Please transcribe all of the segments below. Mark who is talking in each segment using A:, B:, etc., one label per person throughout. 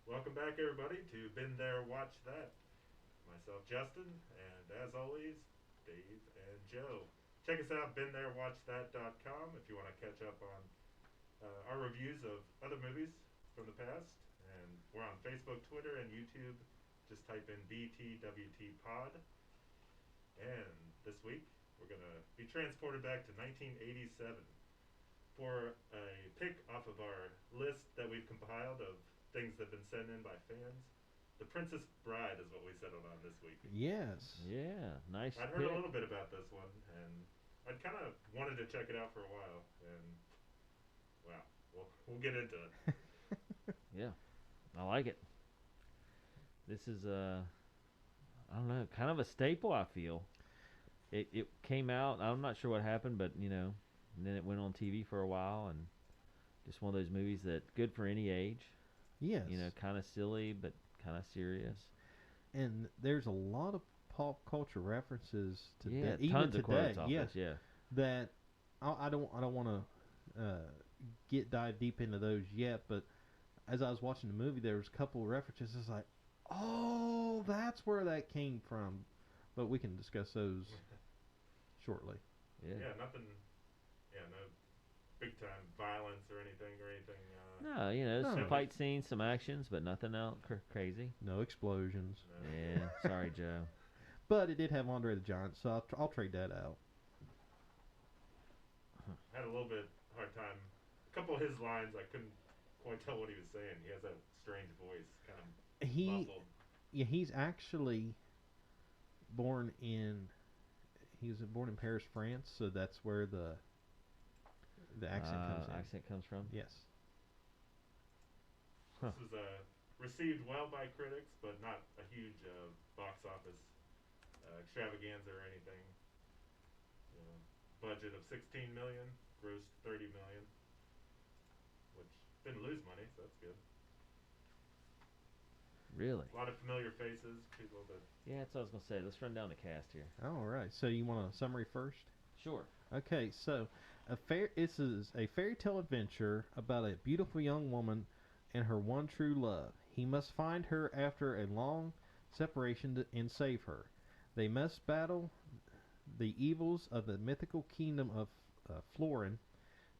A: Welcome back, everybody, to Been There, Watch That. Myself, Justin, and as always, Dave and Joe. Check us out, BeenThereWatchThat.com, if you want to catch up on our reviews of other movies from the past. And we're on Facebook, Twitter, and YouTube. Just type in BTWT Pod. And this week, we're going to be transported back to 1987 for a pick off of our list that we've compiled of things that have been sent in by fans. The Princess Bride is what we settled on this week.
B: Yes.
C: Yeah, nice
A: I'd heard a
C: pick.
A: little bit about this one, and I'd kind of wanted to check it out for a while, and wow, we'll get into it.
C: Yeah, I like it. This is I don't know, kind of a staple. I feel it came out. I'm not sure what happened, but and then it went on TV for a while, and just one of those movies that good for any age.
B: Yes.
C: Kind of silly but kind of serious.
B: And there's a lot of pop culture references to
C: Yeah,
B: even
C: tons of
B: today.
C: quotes off
B: Yeah,
C: this. Yeah,
B: that I don't want to dive deep into those yet. But as I was watching the movie, there was a couple of references. It's like, oh, that's where that came from. But we can discuss those shortly.
C: yeah.
A: Yeah, nothing. Yeah, no big time violence or anything
C: No,
B: No.
C: some fight scenes, some actions, but nothing else crazy.
B: No explosions.
A: No.
C: Yeah, sorry, Joe.
B: But it did have Andre the Giant, so I'll trade that out.
A: Had a little bit hard time. A couple of his lines, I couldn't quite tell what he was saying. He has that strange voice, kind of
B: He,
A: muffled.
B: yeah, he's actually born in he was born in Paris, France, so that's where the accent comes in.
C: Accent comes from.
B: Yes.
C: Huh.
A: This was received well by critics, but not a huge box office extravaganza or anything. Budget of 16 million, grossed 30 million, which didn't lose money, so that's good.
C: Really?
A: A lot of familiar faces, people that.
C: Yeah, that's what I was gonna say. Let's run down the cast here.
B: All right. So you want a summary first?
C: Sure.
B: Okay. So this is a fairy tale adventure about a beautiful young woman and her one true love. He must find her after a long separation and save her. They must battle the evils of the mythical kingdom of Florin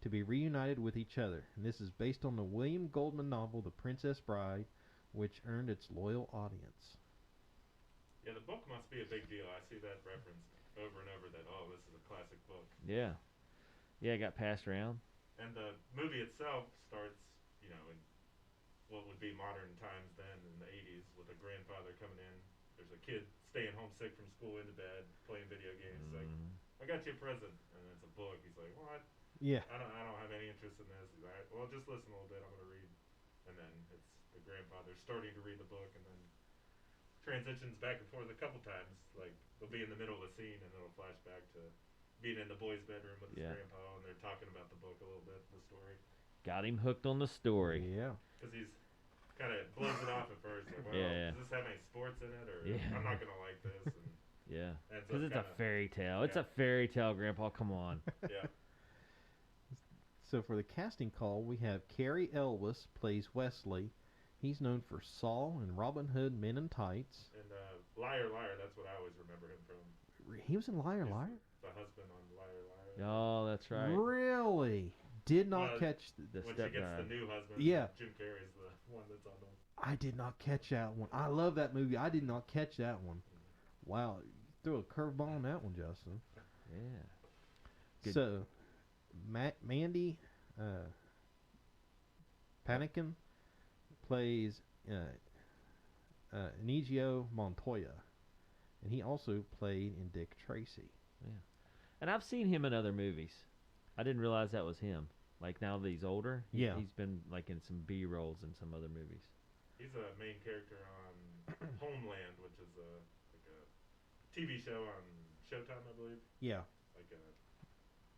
B: to be reunited with each other. And this is based on the William Goldman novel The Princess Bride, which earned its loyal audience.
A: Yeah, the book must be a big deal. I see that referenced over and over that, oh, this is a classic book.
C: Yeah. Yeah, it got passed around.
A: And the movie itself starts, in what would be modern times then in the 80s with a grandfather coming in. There's a kid staying homesick from school into bed, playing video games. He's like, I got you a present. And it's a book. He's like, what?
B: Yeah.
A: I don't have any interest in this. He's like, well, just listen a little bit. I'm going to read. And then it's the grandfather starting to read the book and then transitions back and forth a couple times. Like, they'll be in the middle of a scene and it'll flash back to being in the boy's bedroom with his
C: Yeah.
A: grandpa and they're talking about the book a little bit, the story.
C: Got him hooked on the story.
B: Yeah.
A: Because he's kind of blows it off at first. Like, well,
C: Yeah.
A: does this have any sports in it? Or
C: Yeah.
A: I'm not going to like this. And
C: Yeah.
A: ends
C: Because
A: up
C: it's a
A: kinda-
C: fairy tale. It's
A: yeah.
C: a fairy tale, Grandpa. Come on.
A: Yeah.
B: So for the casting call, we have Cary Elwes plays Wesley. He's known for Saul and Robin Hood Men in Tights.
A: And Liar, Liar, that's what I always remember him from.
B: He was in Liar
A: He's
B: Liar?
A: The husband on Liar, Liar.
C: Oh, that's right.
B: Really? Did not catch.
C: The
A: When she gets the
C: stepdad.
A: new husband,
B: Yeah.
A: Jim Carrey's the one that's on the.
B: I did not catch that one. I love that movie. I did not catch that one. Wow. You threw a curveball on that one, Justin.
C: Yeah. Good.
B: So, Mandy Patinkin plays Inigo Montoya. And he also played in Dick Tracy.
C: Yeah. And I've seen him in other movies. I didn't realize that was him. Like now that he's older,
B: Yeah.
C: he's been like in some B roles in some other movies.
A: He's a main character on Homeland, which is a TV show on Showtime, I believe.
B: Yeah.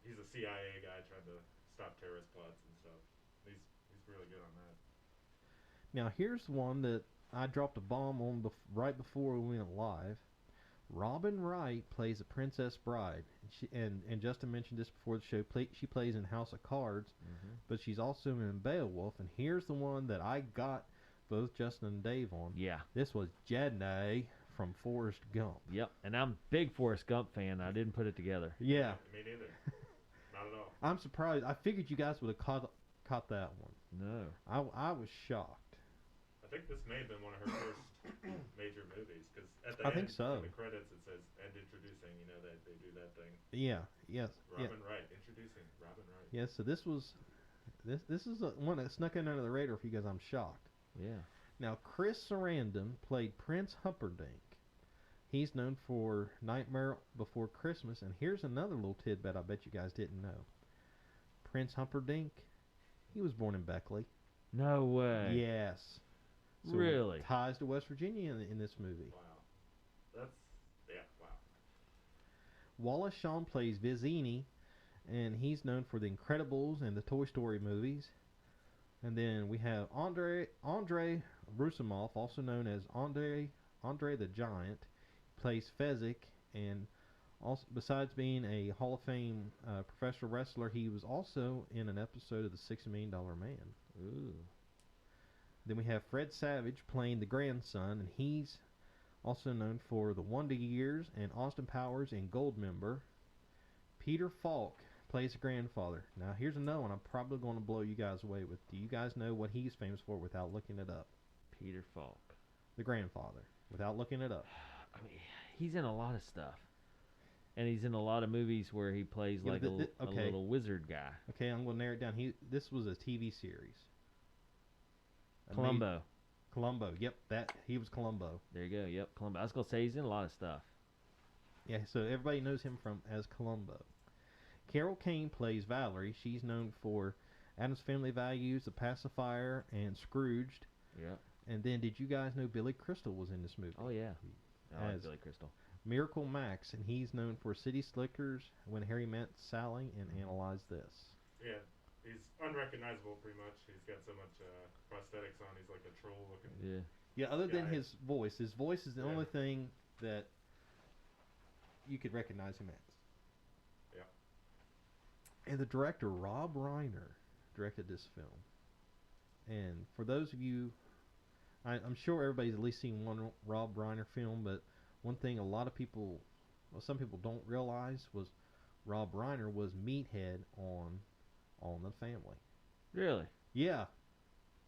A: He's a CIA guy trying to stop terrorist plots and stuff. He's really good on that.
B: Now, here's one that I dropped a bomb on right before we went live. Robin Wright plays a Princess Bride, and Justin mentioned this before the show. She plays in House of Cards, but she's also in Beowulf. And here's the one that I got both Justin and Dave on.
C: Yeah.
B: This was Jedney from Forrest Gump.
C: Yep. And I'm a big Forrest Gump fan. I didn't put it together.
B: Yeah.
A: Me neither. Not at all.
B: I'm surprised. I figured you guys would have caught that one.
C: No.
B: I was shocked.
A: I think this may have been one of her first major movies, because at the
B: I
A: end,
B: think so.
A: in the credits, it says, and introducing, they do that thing.
B: Yeah. Yes.
A: Robin Wright, introducing Robin Wright.
B: Yeah. So this is one that snuck in under the radar for you guys. I'm shocked.
C: Yeah.
B: Now, Chris Sarandon played Prince Humperdink. He's known for Nightmare Before Christmas, and here's another little tidbit I bet you guys didn't know. Prince Humperdink, he was born in Beckley.
C: No way.
B: Yes. So
C: Really?
B: ties to West Virginia in this movie.
A: Wow. Wow.
B: Wallace Shawn plays Vizzini, and he's known for The Incredibles and the Toy Story movies. And then we have Andrei Brusimoff, also known as Andre the Giant, plays Fezzik, and also, besides being a Hall of Fame professional wrestler, he was also in an episode of The $6 Million Man.
C: Ooh.
B: Then we have Fred Savage playing the grandson, and he's also known for The Wonder Years and Austin Powers in Goldmember. Peter Falk plays the grandfather. Now, here's another one I'm probably going to blow you guys away with. Do you guys know what he's famous for without looking it up?
C: Peter Falk.
B: The grandfather, without looking it up.
C: I mean, he's in a lot of stuff. And he's in a lot of movies where he plays
B: Yeah,
C: like a little wizard guy.
B: Okay, I'm going to narrow it down. This was a TV series.
C: Columbo.
B: Columbo. Yep, he was Columbo.
C: There you go. Yep, Columbo. I was going to say he's in a lot of stuff.
B: Yeah, so everybody knows him as Columbo. Carol Kane plays Valerie. She's known for Addams Family Values, The Pacifier, and Scrooged.
C: Yep.
B: And then, did you guys know Billy Crystal was in this movie?
C: Oh, yeah. I like
B: As
C: Billy Crystal.
B: Miracle Max, and he's known for City Slickers, When Harry Met Sally, and Analyze This.
A: Yeah, he's unrecognizable pretty much. He's got so much prosthetics on. He's like a troll looking.
C: Yeah.
B: Yeah, other than
A: guy.
B: his voice. His voice is the only thing that you could recognize him as. Yeah. And the director, Rob Reiner, directed this film. And for those of you, I'm sure everybody's at least seen one Rob Reiner film, but one thing a lot of people, well, some people don't realize was Rob Reiner was Meathead on All in the Family.
C: Really?
B: Yeah.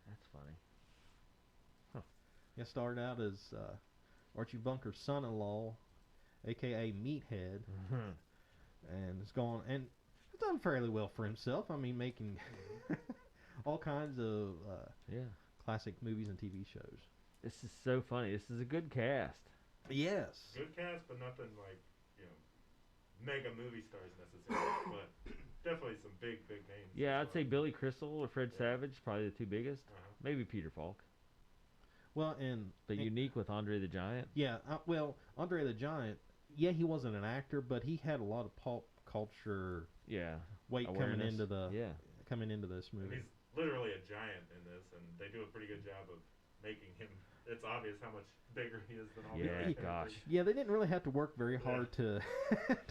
C: That's funny.
B: He started out as Archie Bunker's son-in-law, a.k.a. Meathead, and has gone and has done fairly well for himself. I mean, making all kinds of classic movies and TV shows.
C: This is so funny. This is a good cast.
B: Yes.
A: Good cast, but nothing like, mega movie stars necessarily, but definitely some big names.
C: Yeah, I'd say Billy Crystal or Fred Savage, probably the two biggest. Maybe Peter Falk.
B: Well,
C: but unique with Andre the Giant.
B: Yeah, well, Andre the Giant, yeah, he wasn't an actor, but he had a lot of pop culture weight coming into this movie.
A: And he's literally a giant in this, and they do a pretty good job of making him. It's obvious how much bigger he is than all the other characters.
B: Yeah, they didn't really have to work very hard to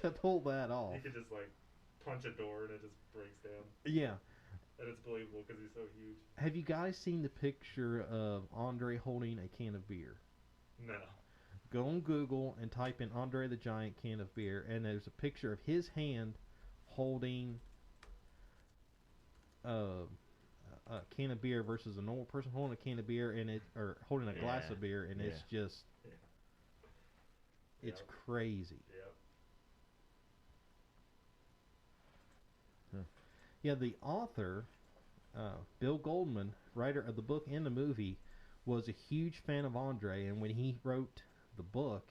B: to pull that off.
A: He could just punch a door and it just breaks down.
B: Yeah.
A: And it's believable because he's so huge.
B: Have you guys seen the picture of Andre holding a can of beer?
A: No.
B: Go on Google and type in Andre the Giant can of beer, and there's a picture of his hand holding a can of beer versus a normal person holding a can of beer, or holding a glass of beer, and it's just, it's crazy. Yeah, the author, Bill Goldman, writer of the book and the movie, was a huge fan of Andre, and when he wrote the book,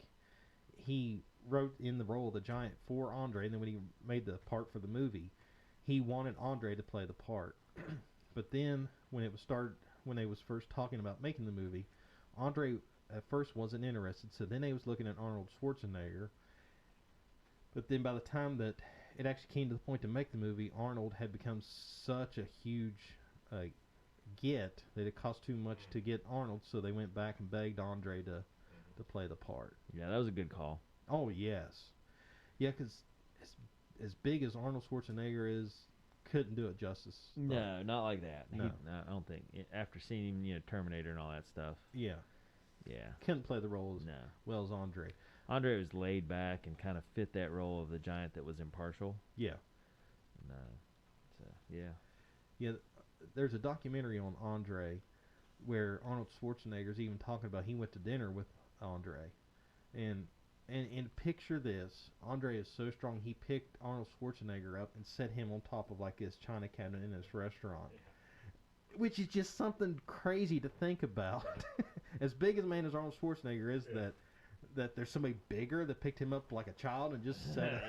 B: he wrote in the role of the giant for Andre, and then when he made the part for the movie, he wanted Andre to play the part. But then, when they was first talking about making the movie, Andre at first wasn't interested, so then they was looking at Arnold Schwarzenegger. But then by the time that it actually came to the point to make the movie, Arnold had become such a huge get that it cost too much to get Arnold, so they went back and begged Andre to play the part.
C: Yeah, that was a good call.
B: Oh, yes. Yeah, because as big as Arnold Schwarzenegger is, couldn't do it justice.
C: No, not like that.
B: No.
C: I don't think. After seeing him, Terminator and all that stuff.
B: Yeah.
C: Yeah.
B: Couldn't play the role as
C: No.
B: well as Andre.
C: Andre was laid back and kind of fit that role of the giant that was impartial.
B: Yeah.
C: No. So, yeah.
B: Yeah, there's a documentary on Andre where Arnold Schwarzenegger's even talking about he went to dinner with Andre. And picture this. Andre is so strong, he picked Arnold Schwarzenegger up and set him on top of like his china cabinet in his restaurant.
A: Yeah.
B: Which is just something crazy to think about. As big as a man as Arnold Schwarzenegger is, that there's somebody bigger that picked him up like a child and just set it.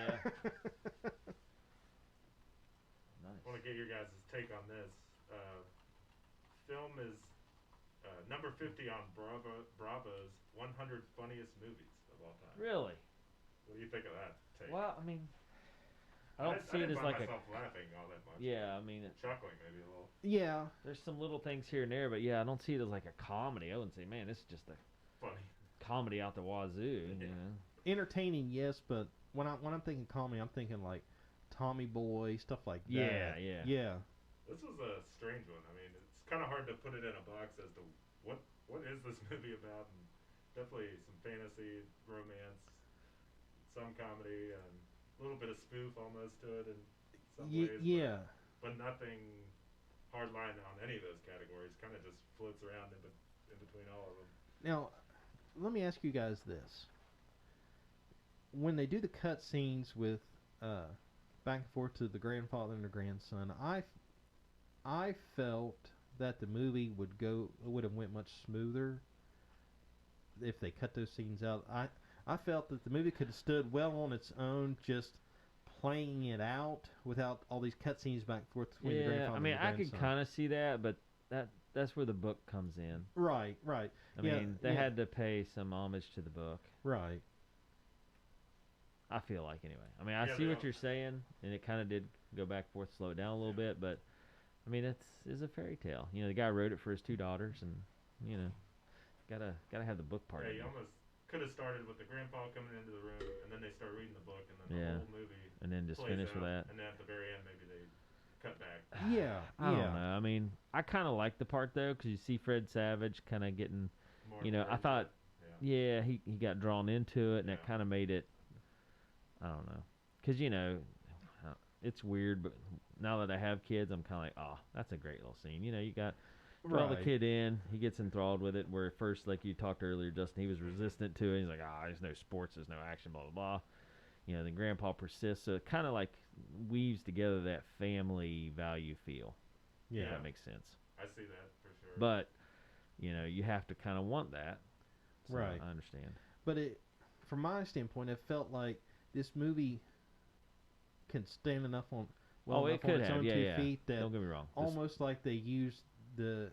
C: Nice.
A: I want to get your guys' take on this. Film is number 50 on Bravo's 100 funniest movies of all time.
C: Really?
A: What do you think of that take?
C: Well, I mean, I don't see it as like
A: I didn't find myself laughing all that much.
C: Yeah, I mean,
A: Chuckling maybe a little.
B: Yeah.
C: there's some little things here and there, but yeah, I don't see it as like a comedy. I wouldn't say, man, this is just a
A: Funny.
C: comedy out the wazoo.
B: Entertaining, yes, but when I'm thinking comedy, I'm thinking like Tommy Boy, stuff like that.
C: Yeah.
A: This was a strange one. I mean, it's kind of hard to put it in a box as to what is this movie about, and definitely some fantasy, romance, some comedy, and a little bit of spoof almost to it in some ways.
B: Yeah.
A: But nothing hard line on any of those categories. Kind of just floats around in between all of them.
B: Now, let me ask you guys this: when they do the cut scenes with back and forth to the grandfather and the grandson, I felt that the movie would have went much smoother if they cut those scenes out. I felt that the movie could have stood well on its own, just playing it out without all these cut scenes back and forth between the grandfather
C: I mean,
B: and the
C: I
B: grandson.
C: could kind of see that, but that's where the book comes in.
B: Right.
C: I mean, they had to pay some homage to the book.
B: Right.
C: I feel like, anyway. I mean, I see what you're saying, and it kind of did go back and forth, slow it down a little bit, but I mean, it's a fairy tale. The guy wrote it for his 2 daughters, and gotta have the book part.
A: Yeah, you almost could have started with the grandpa coming into the room, and then they start reading the book, and then the whole movie
C: and then just
A: plays
C: finish with
A: out,
C: that.
A: and then at the very end maybe they cut back.
B: Yeah.
C: I don't know. I mean, I kind of like the part though, because you see Fred Savage kind of getting,
A: More
C: I thought, he got drawn into it, and that
A: Yeah.
C: kind of made it. I don't know, because it's weird, but now that I have kids, I'm kind of like, oh, that's a great little scene. You got draw the kid in, he gets enthralled with it. Where at first, like you talked earlier, Justin, he was resistant to it. He's like, there's no sports, there's no action, blah blah blah. Then Grandpa persists, so it kind of like weaves together that family value feel.
B: Yeah.
C: If that makes sense.
A: I see that for sure.
C: But you have to kind of want that. So
B: Right.
C: I understand.
B: But from my standpoint, it felt like this movie can stand enough on
C: It
B: on
C: could
B: its
C: have.
B: own
C: Yeah,
B: 2
C: yeah.
B: feet that
C: Don't get me wrong.
B: almost like they used the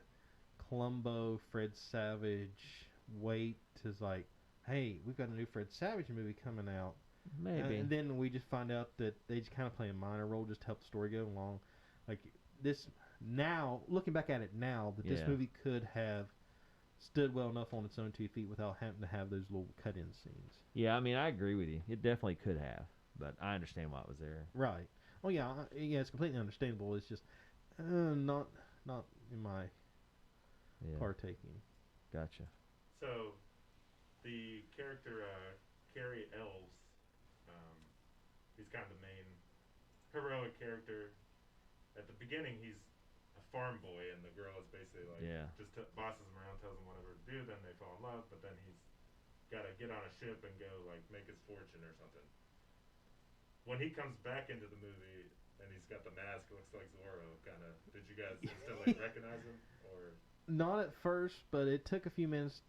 B: Columbo Fred Savage weight to like, hey, we've got a new Fred Savage movie coming out.
C: Maybe.
B: And then we just find out that they just kind of play a minor role just to help the story go along. Like this now, looking back at it now, that this
C: Yeah.
B: movie could have stood well enough on its own 2 feet without having to have those little cut-in scenes.
C: Yeah, I mean, I agree with you. It definitely could have, but I understand why it was there.
B: Right. Oh yeah, it's completely understandable. It's just not in my
C: Yeah.
B: partaking.
C: Gotcha.
A: So, the character Cary Elves, he's kind of the main heroic character. At the beginning, he's a farm boy, and the girl is basically like just bosses him around, tells him whatever to do. Then they fall in love, but then he's got to get on a ship and go like make his fortune or something. When he comes back into the movie and he's got the mask, looks like Zorro, kind of. Did you guys instantly recognize him, or?
B: Not at first, but it took a few minutes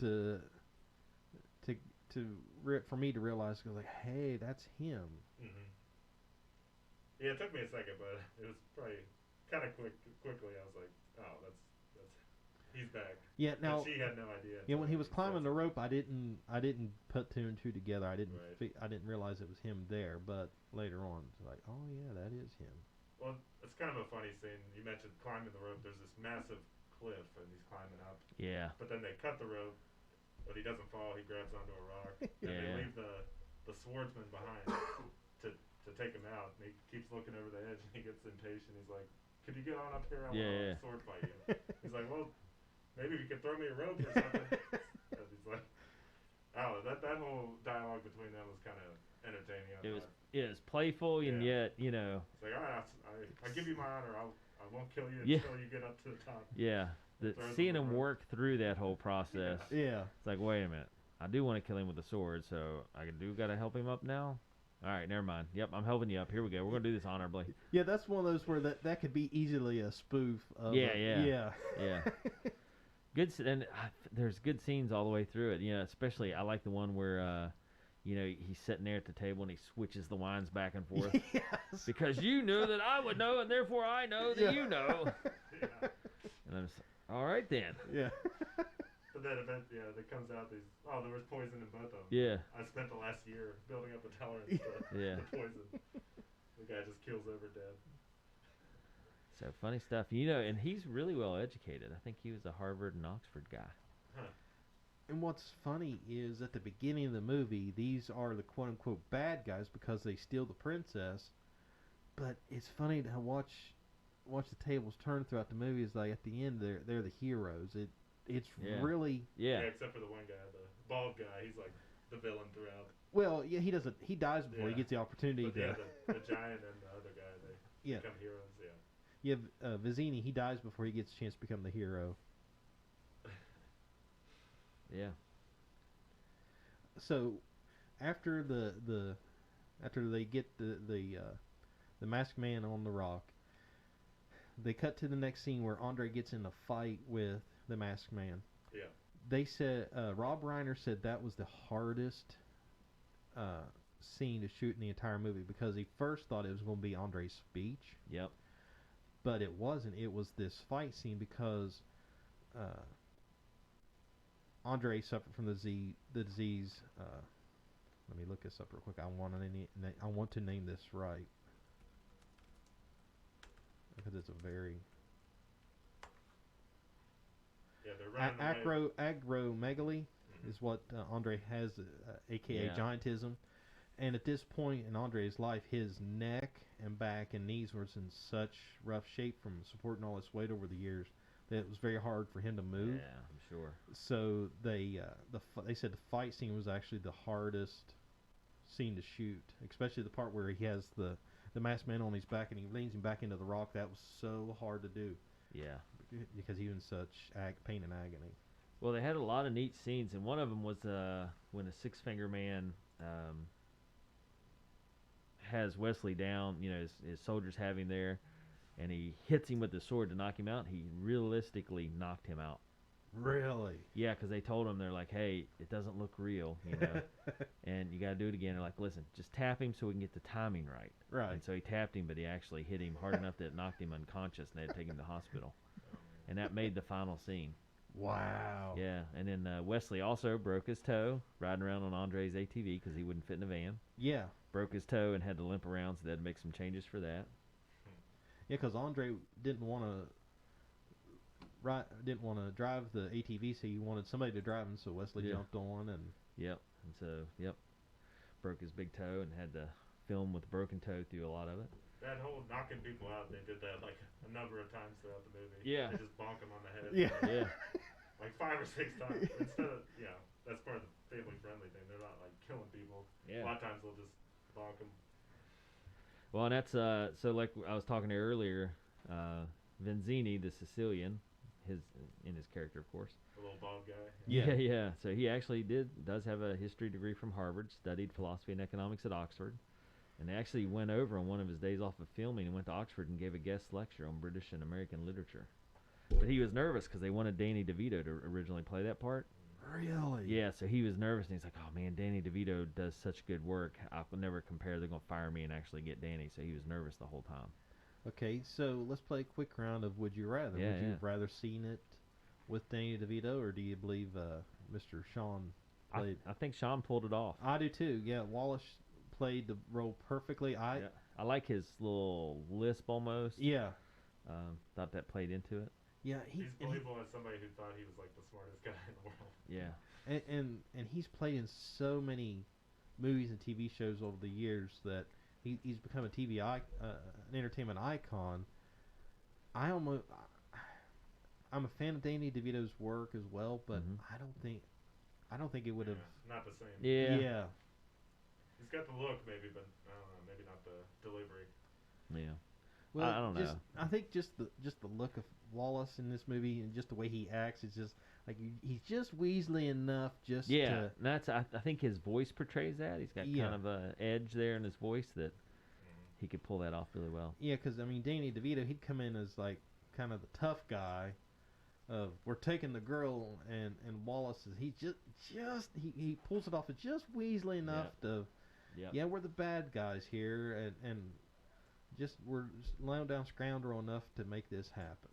B: for me to realize, like, hey, that's him.
A: Mm-hmm. Yeah, it took me a second, but it was probably kind of quickly. I was like, oh, that's he's back.
B: Yeah. Now,
A: but she had no idea.
B: yeah, when he was climbing the rope, I didn't put 2 and 2 together. I didn't I didn't realize it was him there, but later on, it's like, oh yeah, that is him.
A: Well, it's kind of a funny scene. You mentioned climbing the rope. There's this massive cliff, and he's climbing up.
C: Yeah.
A: But then they cut the rope, but he doesn't fall. He grabs onto a rock, and they leave the swordsman behind to to take him out. And he keeps looking over the edge, and he gets impatient. He's like, "Could you get on up here? I want to sword fight you." He's like, "Well, maybe you could throw me a rope or something." And he's like, "Oh, that whole dialogue between them was kind of entertaining."
C: It was playful, and yet, you know.
A: It's like, all right, I give you my honor. I won't kill you until you get up to the top.
C: Yeah, seeing him work through that whole process.
B: Yeah.
C: It's like, wait a minute. I do want to kill him with a sword, so I got to help him up now? All right, never mind. Yep, I'm helping you up. Here we go. We're going to do this honorably.
B: Yeah, that's one of those where that could be easily a spoof of
C: Yeah. Good, and there's good scenes all the way through it. You know, especially I like the one where you know, he's sitting there at the table and he switches the wines back and forth.
B: Yes.
C: Because you knew that I would know, and therefore I know that you know.
A: Yeah.
C: And I'm just all right then.
B: Yeah.
A: But then eventually, it comes out there was poison in both of them.
C: Yeah.
A: I spent the last year building up a tolerance to the poison. The guy just keels over dead.
C: So funny stuff. You know, and he's really well educated. I think he was a Harvard and Oxford guy.
A: Huh.
B: And what's funny is at the beginning of the movie, these are the quote-unquote bad guys because they steal the princess. But it's funny to watch the tables turn throughout the movie. Is like at the end, they're the heroes. It's really
A: except for the one guy, the bald guy. He's like the villain throughout.
B: Well, yeah, he doesn't. He dies before he gets the opportunity
A: but
B: to.
A: The giant and the other guy, they become heroes. Yeah.
B: Yeah, Vizzini, he dies before he gets a chance to become the hero.
C: Yeah.
B: So, after after they get the masked man on the rock, they cut to the next scene where Andre gets in a fight with the masked man.
A: Yeah.
B: They said Rob Reiner said that was the hardest scene to shoot in the entire movie because he first thought it was going to be Andre's speech.
C: Yep.
B: But it wasn't. It was this fight scene because Andre suffered from the disease. Let me look this up real quick. I want to name this right because it's a very
A: they're running
B: acromegaly is what Andre has, aka giantism. And at this point in Andre's life, his neck and back and knees were in such rough shape from supporting all this weight over the years that it was very hard for him to move.
C: Yeah, I'm sure.
B: So they said the fight scene was actually the hardest scene to shoot, especially the part where he has the masked man on his back and he leans him back into the rock. That was so hard to do.
C: Yeah.
B: Because he was in such pain and agony.
C: Well, they had a lot of neat scenes, and one of them was when a six-finger man has Wesley down, you know, his soldiers have him there, and he hits him with the sword to knock him out. He realistically knocked him out.
B: Really?
C: Yeah, because they told him, they're like, hey, it doesn't look real, you know, and you got to do it again. They're like, listen, just tap him so we can get the timing right.
B: Right.
C: And so he tapped him, but he actually hit him hard enough that it knocked him unconscious, and they had to take him to the hospital. And that made the final scene.
B: Wow.
C: Yeah, and then Wesley also broke his toe riding around on Andre's ATV because he wouldn't fit in the van.
B: Yeah.
C: Broke his toe and had to limp around, so they had to make some changes for that.
B: Yeah, because Andre didn't want to drive the ATV, so he wanted somebody to drive him. So Wesley jumped on and.
C: Yep, and so broke his big toe and had to film with a broken toe through a lot of it.
A: That whole knocking people out, they did that like a number of times throughout the movie.
C: Yeah.
A: They just bonk them on the head.
B: Yeah.
A: Like 5 or 6 times. Instead of, that's part of the family-friendly thing. They're not like killing people.
C: Yeah.
A: A lot of times they'll just bonk them.
C: Well, and that's, so like I was talking to earlier, Vizzini, the Sicilian, in his character, of course.
A: The little bald guy.
C: Yeah. So he actually does have a history degree from Harvard, studied philosophy and economics at Oxford. And they actually went over on one of his days off of filming and went to Oxford and gave a guest lecture on British and American literature. But he was nervous because they wanted Danny DeVito to originally play that part.
B: Really?
C: Yeah, so he was nervous, and he's like, oh, man, Danny DeVito does such good work. I'll never compare. They're going to fire me and actually get Danny. So he was nervous the whole time.
B: Okay, so let's play a quick round of Would You Rather.
C: Yeah,
B: Would you have rather seen it with Danny DeVito, or do you believe Mr. Sean played?
C: I think Sean pulled it off.
B: I do, too. Yeah, Wallace played the role perfectly. I
C: like his little lisp almost.
B: Yeah.
C: Thought that played into it.
B: Yeah,
A: he's believable as somebody who thought he was like the smartest guy in the world.
C: Yeah.
B: And he's played in so many movies and TV shows over the years that he's become a an entertainment icon. I'm a fan of Danny DeVito's work as well, but
C: Mhm.
B: I don't think it would have.
A: Not the same.
C: Yeah.
B: Yeah.
A: He's got the look, maybe, but I don't know. Maybe not the delivery.
C: Yeah.
B: Well,
C: I don't know.
B: I think just the look of Wallace in this movie and just the way he acts is just like he's just Weasley enough just
C: Yeah,
B: to.
C: and that's I think his voice portrays that. He's got
B: Yeah.
C: kind of a edge there in his voice that
A: Mhm.
C: he could pull that off really well.
B: Yeah, because I mean, Danny DeVito, he'd come in as like kind of the tough guy. Of we're taking the girl, and Wallace is he pulls it off as just Weasley enough to
C: Yeah.
B: we're the bad guys here, and just we're low down scoundrel enough to make this happen.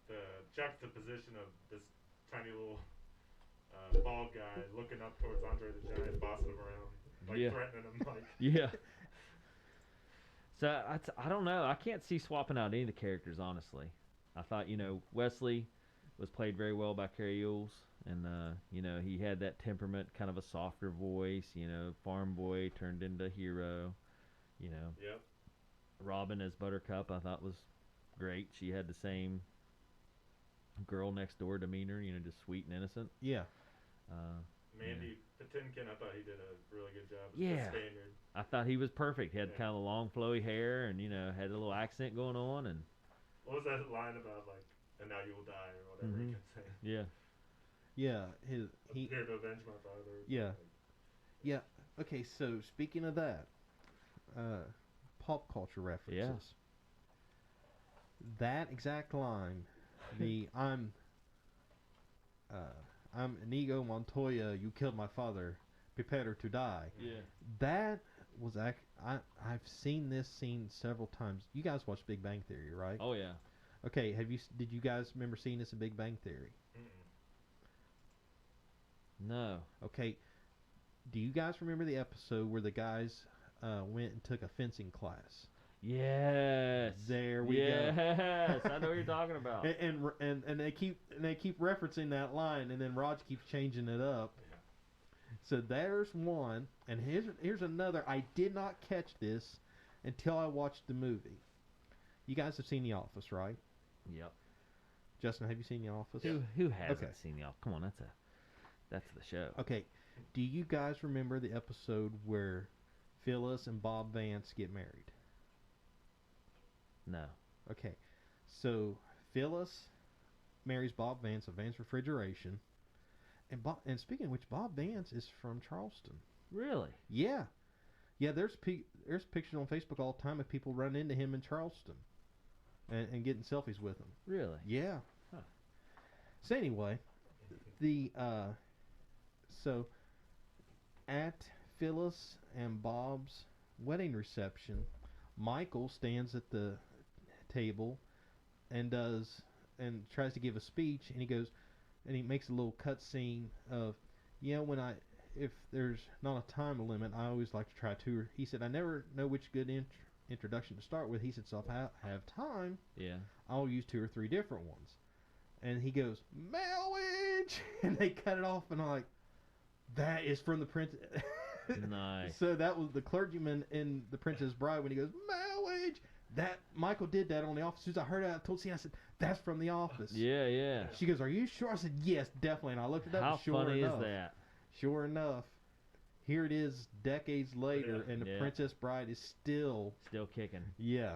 A: The juxtaposition of this tiny little bald guy looking up towards Andre the Giant, bossing him around, like
C: Yeah.
A: threatening him, like.
C: Yeah. So I don't know. I can't see swapping out any of the characters, honestly. I thought, Wesley was played very well by Carey Ewells, and he had that temperament, kind of a softer voice, farm boy turned into hero,
A: Yep.
C: Robin as Buttercup, I thought was great. She had the same girl next door demeanor, just sweet and innocent.
B: Yeah.
A: Mandy Patinkin, I thought he did a really good job as
C: Yeah.
A: the Spaniard.
C: I thought he was perfect. He had
A: Yeah.
C: kind of the long flowy hair, and had a little accent going on, and
A: What was that line about, like, and now you will die, or whatever he
C: Mhm.
A: kept saying?
C: yeah.
B: Yeah.
A: I'm here to avenge my father.
B: Yeah.
A: Like,
B: Yeah. Okay, so speaking of that, pop culture references. That exact line, I'm Inigo Montoya, you killed my father, prepare to die.
C: Yeah.
B: That was I've seen this scene several times. You guys watch Big Bang Theory, right?
C: Oh yeah.
B: Okay, did you guys remember seeing this in Big Bang Theory?
A: mm-mm.
C: No.
B: Okay, do you guys remember the episode where the guys went and took a fencing class?
C: Yes.
B: There we go.
C: Yes, I know what you're talking about.
B: And they keep referencing that line, and then Raj keeps changing it up.
A: Yeah.
B: So there's one, and here's another. I did not catch this until I watched the movie. You guys have seen The Office, right?
C: Yep.
B: Justin, have you seen The Office?
C: Who hasn't
B: Okay.
C: seen the Office? Come on, that's the show.
B: Okay. Do you guys remember the episode where Phyllis and Bob Vance get married?
C: No.
B: Okay. So Phyllis marries Bob Vance of Vance Refrigeration. And speaking of which, Bob Vance is from Charleston.
C: Really?
B: Yeah. Yeah, there's pictures on Facebook all the time of people running into him in Charleston and getting selfies with him.
C: Really?
B: Yeah.
C: Huh.
B: So anyway, so at Phyllis and Bob's wedding reception, Michael stands at the table and tries to give a speech, and he makes a little cut scene of, if there's not a time limit, I always like to try two. He said, I never know which good introduction to start with. He said, so if I have time,
C: Yeah.
B: I'll use 2 or 3 different ones. And he goes, marriage! And they cut it off, and I'm like, that is from the Prince.
C: Nice.
B: So that was the clergyman in The Princess Bride when he goes, marriage! That Michael did that on The Office. As soon as I heard it, I told Cena, I said, that's from The Office.
C: Yeah.
B: She goes, are you sure? I said, yes, definitely. And I looked it up.
C: How
B: and sure
C: funny
B: enough,
C: is that?
B: Sure enough, here it is decades later,
A: Yeah.
B: and The
C: Yeah.
B: Princess Bride is still.
C: Still kicking.
B: Yeah.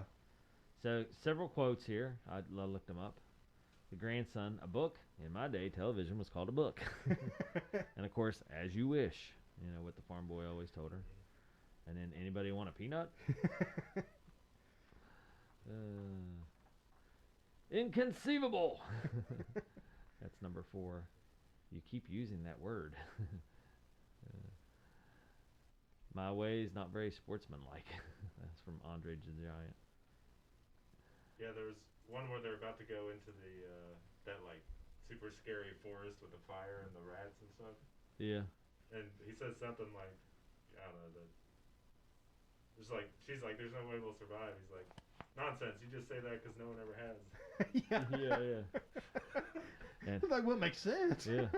C: So several quotes here. I looked them up. The grandson, a book. In my day, television was called a book. And of course, as you wish. What the farm boy always told her. And then, anybody want a peanut? Inconceivable. That's number 4. You keep using that word. My way is not very sportsmanlike. That's from Andre the Giant.
A: Yeah, there was one where they're about to go into that like super scary forest with the fire and the rats and stuff.
C: Yeah.
A: And he says something like, I don't know, she's like, there's no way we'll survive. He's like, nonsense. You just say that because no one ever has.
C: Yeah. And,
B: It's like, what makes sense?
C: yeah.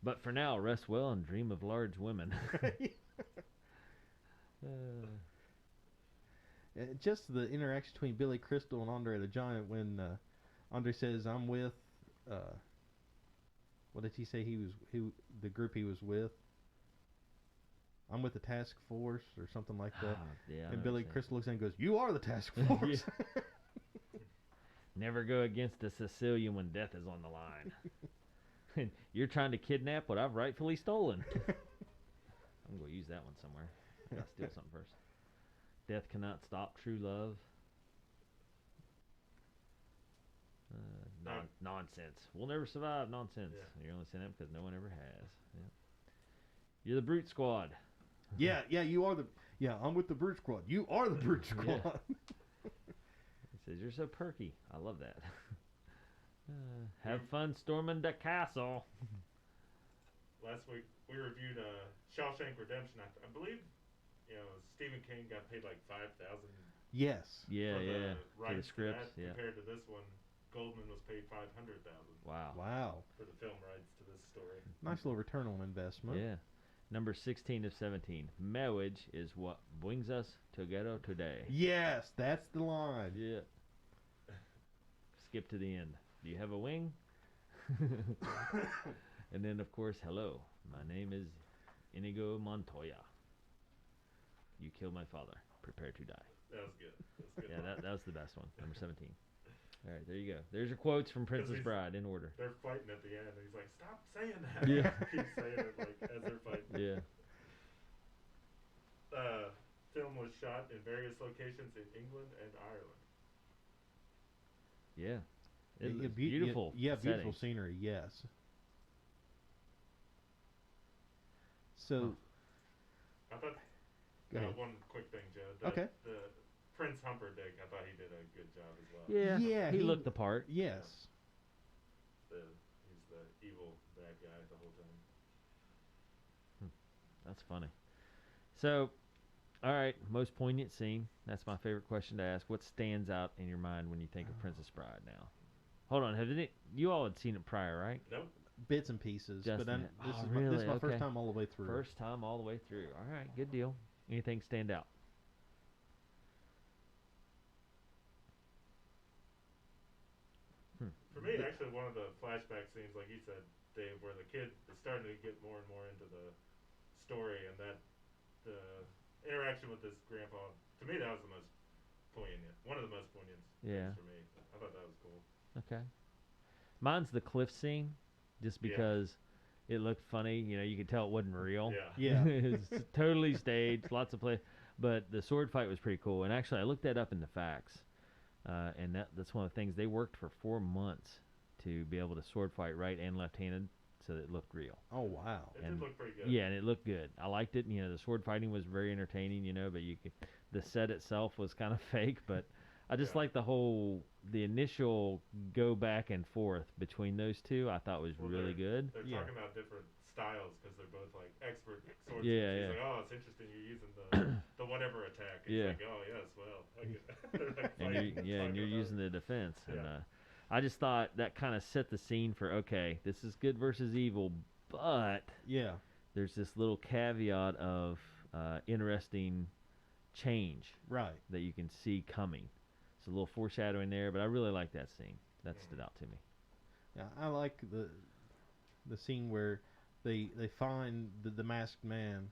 C: But for now, rest well and dream of large women.
B: Just the interaction between Billy Crystal and Andre the Giant when Andre says, "I'm with," what did he say? The group he was with. I'm with the task force or something like that.
C: Yeah, I
B: and
C: know
B: Billy
C: what you're
B: Crystal looks at him and goes, "You are the task force."
C: Never go against a Sicilian when death is on the line. You're trying to kidnap what I've rightfully stolen. I'm going to use that one somewhere. I got to steal something first. Death cannot stop true love. Nonsense. We'll never survive nonsense.
A: Yeah.
C: You're only saying that because no one ever has. Yeah. You're the Brute Squad.
B: yeah, you are the. Yeah, I'm with the Brute Squad. You are the Brute Squad.
C: He says, "You're so perky." I love that. Have fun storming the castle.
A: Last week we reviewed Shawshank Redemption. I believe, Stephen King got paid like $5,000.
B: Yes.
C: Yeah,
A: for
C: yeah.
A: the
C: For
A: rights
C: the
A: to
C: scripts,
A: that,
C: yeah.
A: compared to this one, Goldman was paid $500,000
C: Wow.
A: for the film rights to this story.
B: Nice little return on investment.
C: Yeah. Number 16 of 17. Marriage is what brings us together today.
B: Yes, that's the line.
C: Yeah. Skip to the end. Do you have a wing? And then, of course, hello. My name is Inigo Montoya. You killed my father. Prepare to die.
A: That was good.
C: Yeah, that was the best one. Number 17. All right, there you go. There's your quotes from Princess Bride in order.
A: They're fighting at the end, and he's like, "Stop saying that."
C: Yeah.
A: He keeps saying it like as they're fighting.
C: Yeah.
A: Film was shot in various locations in England and Ireland.
C: Yeah. It
B: Yeah,
C: looks beautiful.
B: Yeah, beautiful
C: settings.
B: scenery. Yes. So.
A: I thought.
B: Go ahead.
A: One quick thing, Joe.
B: Okay.
A: The Prince Humperdink, I thought he did a good job as well.
C: Yeah.
B: Yeah,
C: He
B: he-
C: looked the part.
B: Yes.
A: He's the evil bad guy the whole time.
C: That's funny. So, all right, most poignant scene. That's my favorite question to ask. What stands out in your mind when you think of Princess Bride now? Hold on, you all had seen it prior, right?
A: Nope.
B: Bits and pieces,
C: Just
B: but then
C: that.
B: this
C: Oh,
B: is my, this is my
C: really?
B: first
C: Okay.
B: time all the way through.
C: First time all the way through. All right, good deal. Anything stand out?
A: For me, actually, one of the flashback scenes, like you said, Dave, where the kid is starting to get more and more into the story, and that the interaction with this grandpa, to me, that was the most poignant. One of the most poignant
C: Yeah.
A: things for me. I thought that was cool.
C: Okay. Mine's the cliff scene, just
A: Yeah.
C: because it looked funny. You could tell it wasn't real.
A: Yeah.
B: Yeah.
C: It's totally staged, lots of play. But the sword fight was pretty cool. And actually, I looked that up in the facts. And that's one of the things. They worked for 4 months to be able to sword fight right and left-handed so that it looked real.
B: Oh wow.
A: It
C: And-
A: did look pretty good.
C: Yeah, and it looked good. I liked it. The sword fighting was very entertaining, but the set itself was kind of fake. But I just
A: Yeah.
C: like the initial go back and forth between those two. I thought was
A: Well,
C: really good.
A: They're
B: Yeah.
A: talking about different styles because they're both like expert swordsmiths.
C: Yeah,
A: He's
C: yeah.
A: like, oh, it's interesting you're using the whatever attack. He's
C: Yeah.
A: like, oh yes, well, they're like
C: And
A: fighting-
C: you're
A: talking about
C: using
A: it.
C: the defense. And
A: Yeah.
C: I just thought that kind of set the scene for, okay, this is good versus evil, but
B: Yeah.
C: there's this little caveat of interesting change
B: Right.
C: that you can see coming. It's a little foreshadowing there, but I really like that scene. That stood out to me.
B: Yeah, I like the scene where they find the masked man,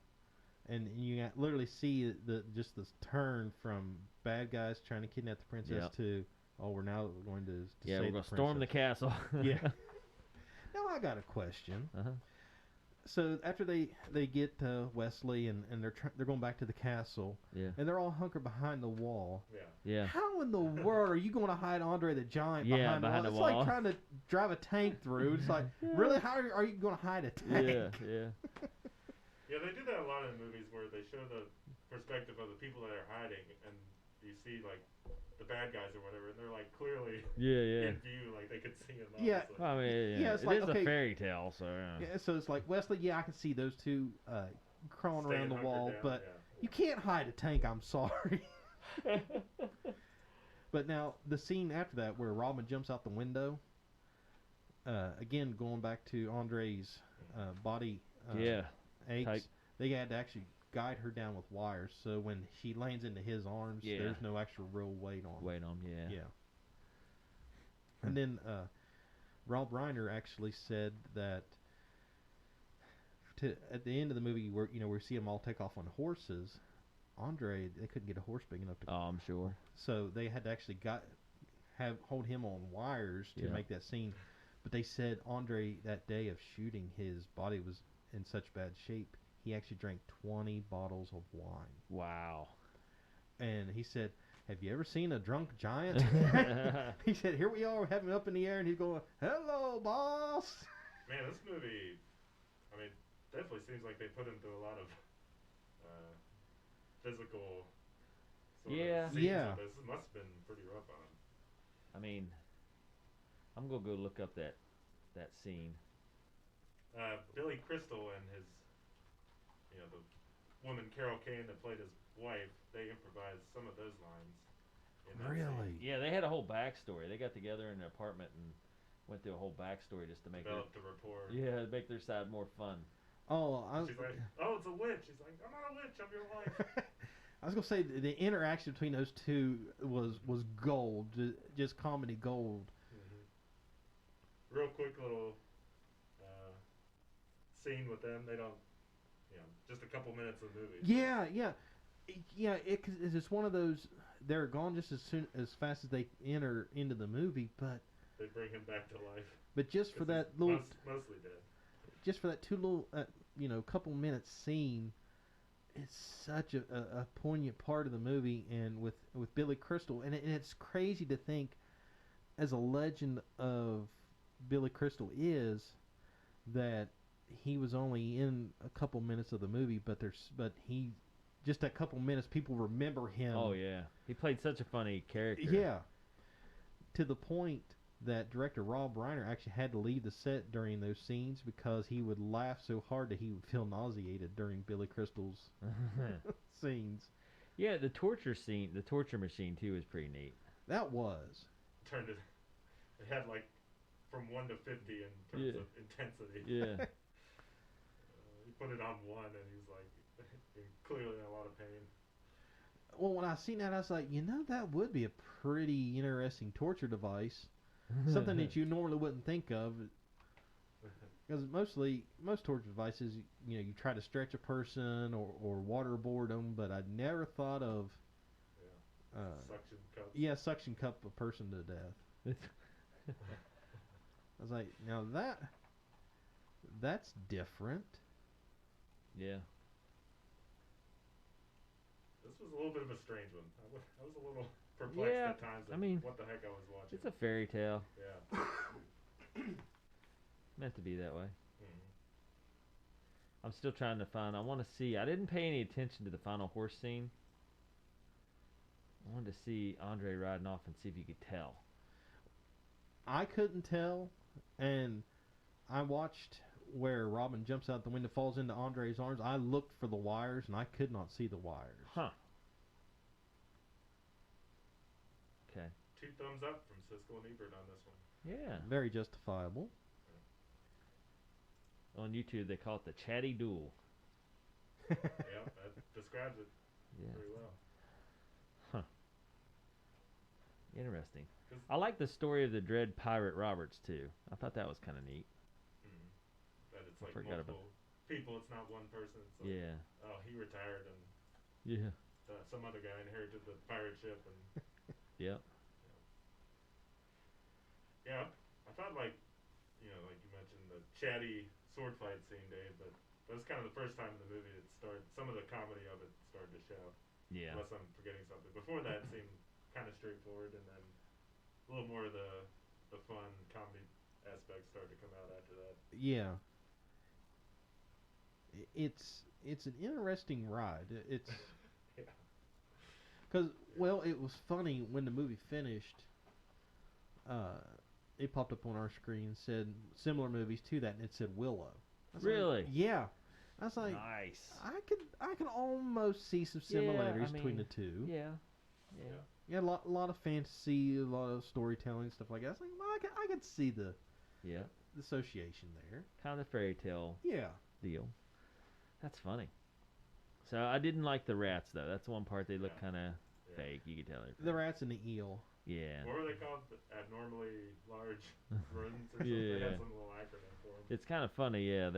B: and you literally see just this turn from bad guys trying to kidnap the princess
C: Yep.
B: to we're now going to
C: Yeah,
B: save
C: we're going to storm the
B: princess.
C: castle.
B: Yeah. Now I got a question.
C: Uh-huh.
B: So after they get Wesley and they're going back to the castle,
C: Yeah.
B: and they're all hunkered behind the wall.
A: Yeah.
C: Yeah.
B: How in the world are you going to hide Andre the Giant
C: Yeah,
B: behind the
C: behind
B: wall?
C: the
B: It's
C: wall.
B: like trying to drive a tank through. It's like, really? How are you going to hide a tank?
C: Yeah.
A: Yeah, they do that a lot in movies where they show the perspective of the people that are hiding, and you see like the bad guys or whatever, and they're like clearly
C: Yeah.
A: in view, like they could see them.
B: Yeah.
A: Obviously.
C: I mean,
B: Yeah, it's
C: it
B: like,
C: is
B: okay.
C: a fairy tale, so
B: Yeah, so it's like, Wesley, I can see those two crawling
A: Staying
B: around the
A: hunkered
B: wall,
A: down,
B: but
A: yeah.
B: you can't hide a tank, I'm sorry. But now, the scene after that where Robin jumps out the window, again, going back to Andre's body
C: yeah.
B: aches,
C: Type.
B: they had to actually guide her down with wires, so when she lands into his arms,
C: Yeah.
B: there's no actual real weight on.
C: Yeah.
B: Yeah. And then Rob Reiner actually said that at the end of the movie, where we see them all take off on horses, Andre, they couldn't get a horse big enough to.
C: Oh, I'm sure.
B: So they had to actually hold him on wires to
C: Yeah.
B: make that scene. But they said Andre, that day of shooting, his body was in such bad shape, he actually drank 20 bottles of wine.
C: Wow.
B: And he said, "Have you ever seen a drunk giant?" He said, "Here we are, we have him up in the air, and he's going, 'Hello, boss.'"
A: Man, this movie, I mean, definitely seems like they put him through a lot of physical sort
C: Yeah.
A: of scenes
B: Yeah.
A: with this. It must have been pretty rough on him.
C: I mean, I'm gonna go look up that scene.
A: Billy Crystal and his, the woman Carol Kane that played his wife, they improvised some of those lines. In that
B: Really?
A: scene.
C: Yeah, they had a whole backstory. They got together in an apartment and went through a whole backstory just to make
A: Developed the rapport.
C: make their side more fun.
B: Oh,
A: She's like, "Oh, it's a witch." He's like, "I'm not a witch. I'm your wife."
B: I was gonna say the interaction between those two was gold, just comedy gold.
A: Real quick little scene with them. They don't, just a couple minutes of the movie.
B: Yeah. It's one of those. They're gone just as fast as they enter into the movie, but
A: They bring him back to life.
B: but just for
A: 'Cause
B: that
A: he's
B: little,
A: mostly dead.
B: just for that two little, couple minutes scene, it's such a poignant part of the movie, and with Billy Crystal, and it's crazy to think, as a legend of Billy Crystal is, that he was only in a couple minutes of the movie, but he just that couple minutes people remember him.
C: Oh yeah, he played such a funny character.
B: Yeah, to the point that director Rob Reiner actually had to leave the set during those scenes because he would laugh so hard that he would feel nauseated during Billy Crystal's scenes.
C: Yeah, the torture scene, the torture machine too, is pretty neat.
B: That was.
A: Turned it. It had like from 1 to 50 in terms of intensity.
C: Yeah.
A: He put it on 1, and he was like clearly in a lot of pain.
B: Well, when I seen that, I was like, that would be a pretty interesting torture device. Something that you normally wouldn't think of. Because most torture devices, you try to stretch a person or waterboard them, but I never thought of
A: Suction cups.
B: yeah, suction cup a person to death. I was like, now that's different.
C: Yeah.
A: This was a little bit of a strange one. I was a little perplexed
C: Yeah,
A: at times.
C: I mean,
A: what the heck I was watching.
C: It's a fairy tale.
A: Yeah.
C: Meant to be that way.
A: Mhm.
C: I'm still trying to find. I want to see. I didn't pay any attention to the final horse scene. I wanted to see Andre riding off and see if you could tell.
B: I couldn't tell, and I watched where Robin jumps out the window, falls into Andre's arms. I looked for the wires, and I could not see the wires.
C: Huh. Okay.
A: 2 thumbs up from Siskel and Ebert on this one.
C: Yeah.
B: Very justifiable.
C: On YouTube, they call it the Chatty Duel.
A: Yeah, that describes it
C: Yeah.
A: pretty well.
C: Interesting. I like the story of the Dread Pirate Roberts too. I thought that was kind of neat.
A: That it's
C: I
A: like
C: forgot about
A: multiple people. It's not one person. It's like,
C: Yeah.
A: oh, he retired, and
C: Yeah.
A: some other guy inherited the pirate ship, and
C: Yep.
A: yeah, I thought like you mentioned the chatty sword fight scene, Dave, but that was kind of the first time in the movie it started. Some of the comedy of it started to show.
C: Yeah.
A: Unless I'm forgetting something. Before that, it seemed kind of straightforward, and then a little more of the fun comedy aspects started to come out after that.
B: Yeah. It's an interesting ride. It's
A: Yeah.
B: because it was funny when the movie finished. It popped up on our screen and said similar movies to that, and it said Willow. I was like,
C: Really?
B: yeah. I was like,
C: Nice.
B: I can almost see some similarities between the two.
C: Yeah. Yeah.
A: Yeah.
B: Yeah, a lot of fantasy, a lot of storytelling, stuff like that. I was like, well, I could see the
C: Yeah.
B: association there.
C: Kind of the fairy tale
B: Yeah.
C: deal. That's funny. So I didn't like the rats though. That's the one part they look
A: Yeah.
C: kind of
A: Yeah.
C: fake. You could tell they're
B: The rats and the eel.
C: yeah.
A: What were they called? Abnormally large rodents or something?
C: Yeah.
A: They had some little acronym for them.
C: It's kind of funny, yeah.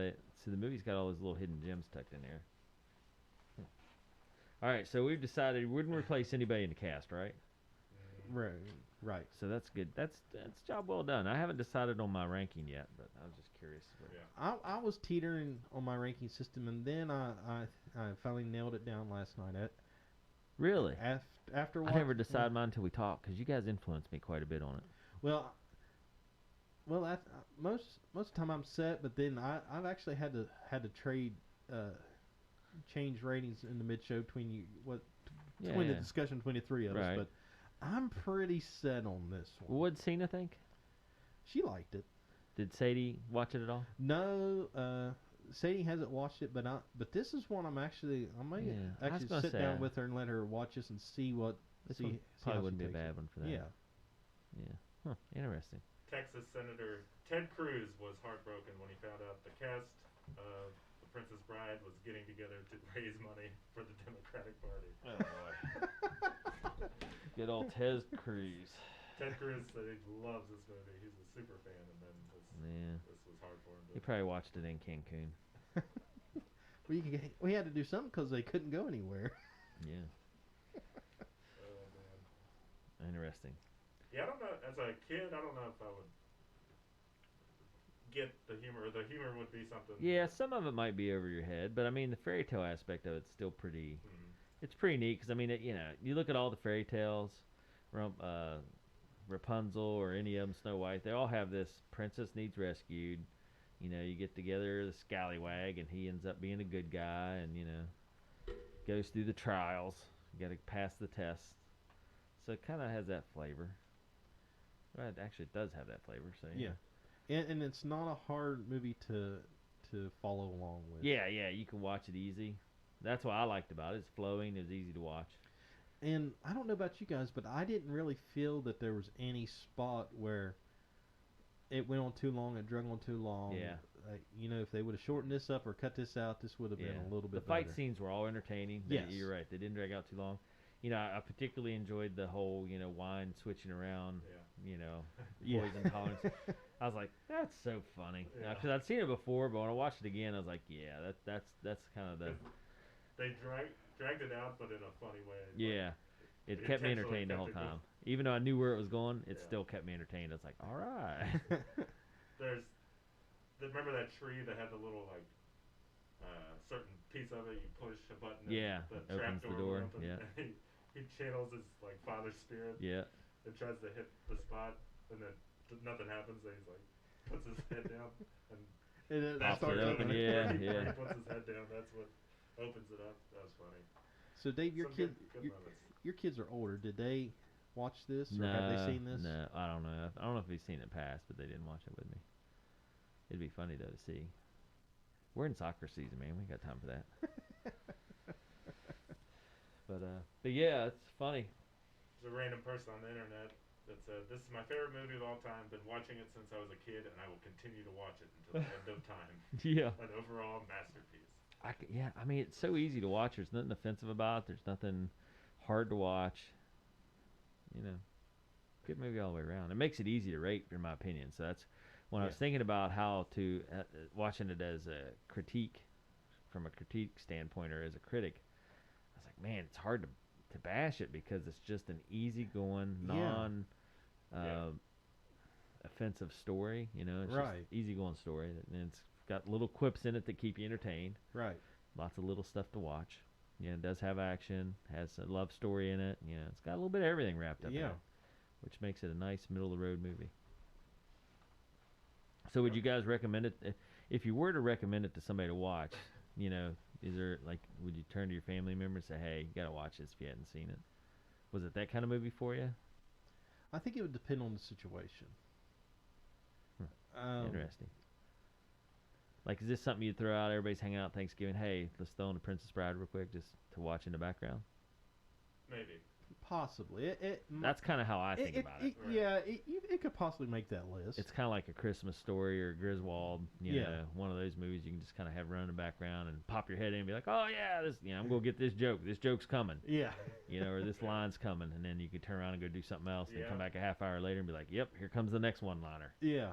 C: So the movie's got all those little hidden gems tucked in there. All right, so we've decided we wouldn't replace anybody in the cast, right?
B: Right.
C: So that's good. That's job well done. I haven't decided on my ranking yet, but I was just curious.
A: Yeah.
B: I was teetering on my ranking system, and then I finally nailed it down last night.
C: Really?
B: After
C: I never decided mine until we talked because you guys influenced me quite a bit on it.
B: Well, most of the time I'm set, but then I've actually had to trade change ratings in the mid show between between the discussion between the three of us. But I'm pretty set on this one.
C: What'd Cena think?
B: She liked it.
C: Did Sadie watch it at all?
B: No, Sadie hasn't watched it, but this is one I may actually sit down with her and let her watch this and see what.
C: This one probably wouldn't be a bad one for that.
B: Yeah.
C: Yeah. Huh. Interesting.
A: Texas Senator Ted Cruz was heartbroken when he found out the cast of The Princess Bride was getting together to raise money for the Democratic Party.
C: Oh boy. Good old Ted Cruz.
A: Ted Cruz said he loves this movie. He's a super fan, and then this was hard for him.
C: He probably watched it in Cancun.
B: We had to do something because they couldn't go anywhere.
C: Yeah.
A: Oh man.
C: Interesting.
A: Yeah, I don't know. As a kid, I don't know if I would get the humor. The humor would be something.
C: Yeah, some of it might be over your head, but I mean the fairy tale aspect of it's still pretty.
A: Mm-hmm.
C: It's pretty neat because I mean you look at all the fairy tales, Rapunzel or any of them, Snow White. They all have this princess needs rescued. You get together the scallywag and he ends up being a good guy and goes through the trials. You got to pass the tests. So it kind of has that flavor. Well, it actually does have that flavor. So
B: yeah. And it's not a hard movie to follow along with.
C: Yeah, you can watch it easy. That's what I liked about it. It's flowing. It's easy to watch.
B: And I don't know about you guys, but I didn't really feel that there was any spot where it went on too long and drug on too long.
C: Yeah.
B: If they would have shortened this up or cut this out, this would have been a little bit
C: better. The fight
B: better.
C: scenes were all entertaining.
B: Yes.
C: You're right. They didn't drag out too long. I particularly enjoyed the whole, wine switching around, poison tolerance. I was like, that's so funny.
A: Yeah.
C: Because I'd seen it before, but when I watched it again, I was like, yeah, that's kind of the...
A: They dragged it out, but in a funny way.
C: Yeah. It kept me entertained the whole time. Even though I knew where it was going, it still kept me entertained. I was like, all right.
A: Remember that tree that had the little, certain piece of it, you push a button
C: and
A: the
C: opens
A: trap
C: the door.
A: Open,
C: Yeah.
A: He channels his, father spirit.
C: Yeah.
A: And tries to hit the spot, and then nothing happens, and he's puts his head down, and
B: that
C: starts open.
A: Yeah. He puts his head down, that's what opens it up. That was funny.
B: So Dave, your kids are older. Did they watch this, or have they seen this?
C: No, I don't know. I don't know if they've seen it past, but they didn't watch it with me. It'd be funny though to see. We're in soccer season, man. We ain't got time for that. But yeah, it's funny.
A: There's a random person on the internet that said, "This is my favorite movie of all time. Been watching it since I was a kid, and I will continue to watch it until the end of time."
C: Yeah.
A: An overall masterpiece.
C: I mean, it's so easy to watch. There's nothing offensive about it. There's nothing hard to watch. Good movie all the way around. It makes it easy to rate, in my opinion. So that's when I was thinking about how to watching it as a critique, from a critique standpoint or as a critic. I was like, man, it's hard to bash it because it's just an easygoing, offensive story. It's just easygoing story, and it's got little quips in it that keep you entertained.
B: Right.
C: Lots of little stuff to watch. It does have action, has a love story in it. It's got a little bit of everything wrapped up in it, which makes it a nice middle-of-the-road movie. So would you guys recommend it? If you were to recommend it to somebody to watch, is there, would you turn to your family member and say, hey, you got to watch this if you hadn't seen it? Was it that kind of movie for you?
B: I think it would depend on the situation.
C: Interesting. Is this something you'd throw out? Everybody's hanging out Thanksgiving. Hey, let's throw in The Princess Bride real quick just to watch in the background.
A: Maybe.
B: possibly.
C: That's kind of how I think about it.
A: Right.
B: Yeah, it could possibly make that list.
C: It's kind of like A Christmas Story or Griswold. You
B: Yeah.
C: know, one of those movies you can just kind of have run in the background and pop your head in and be like, oh yeah, this. I'm gonna get this joke. This joke's coming.
B: Yeah.
C: Or this line's coming, and then you could turn around and go do something else, and then come
A: Yeah.
C: back a half hour later and be like, yep, here comes the next one-liner.
B: Yeah.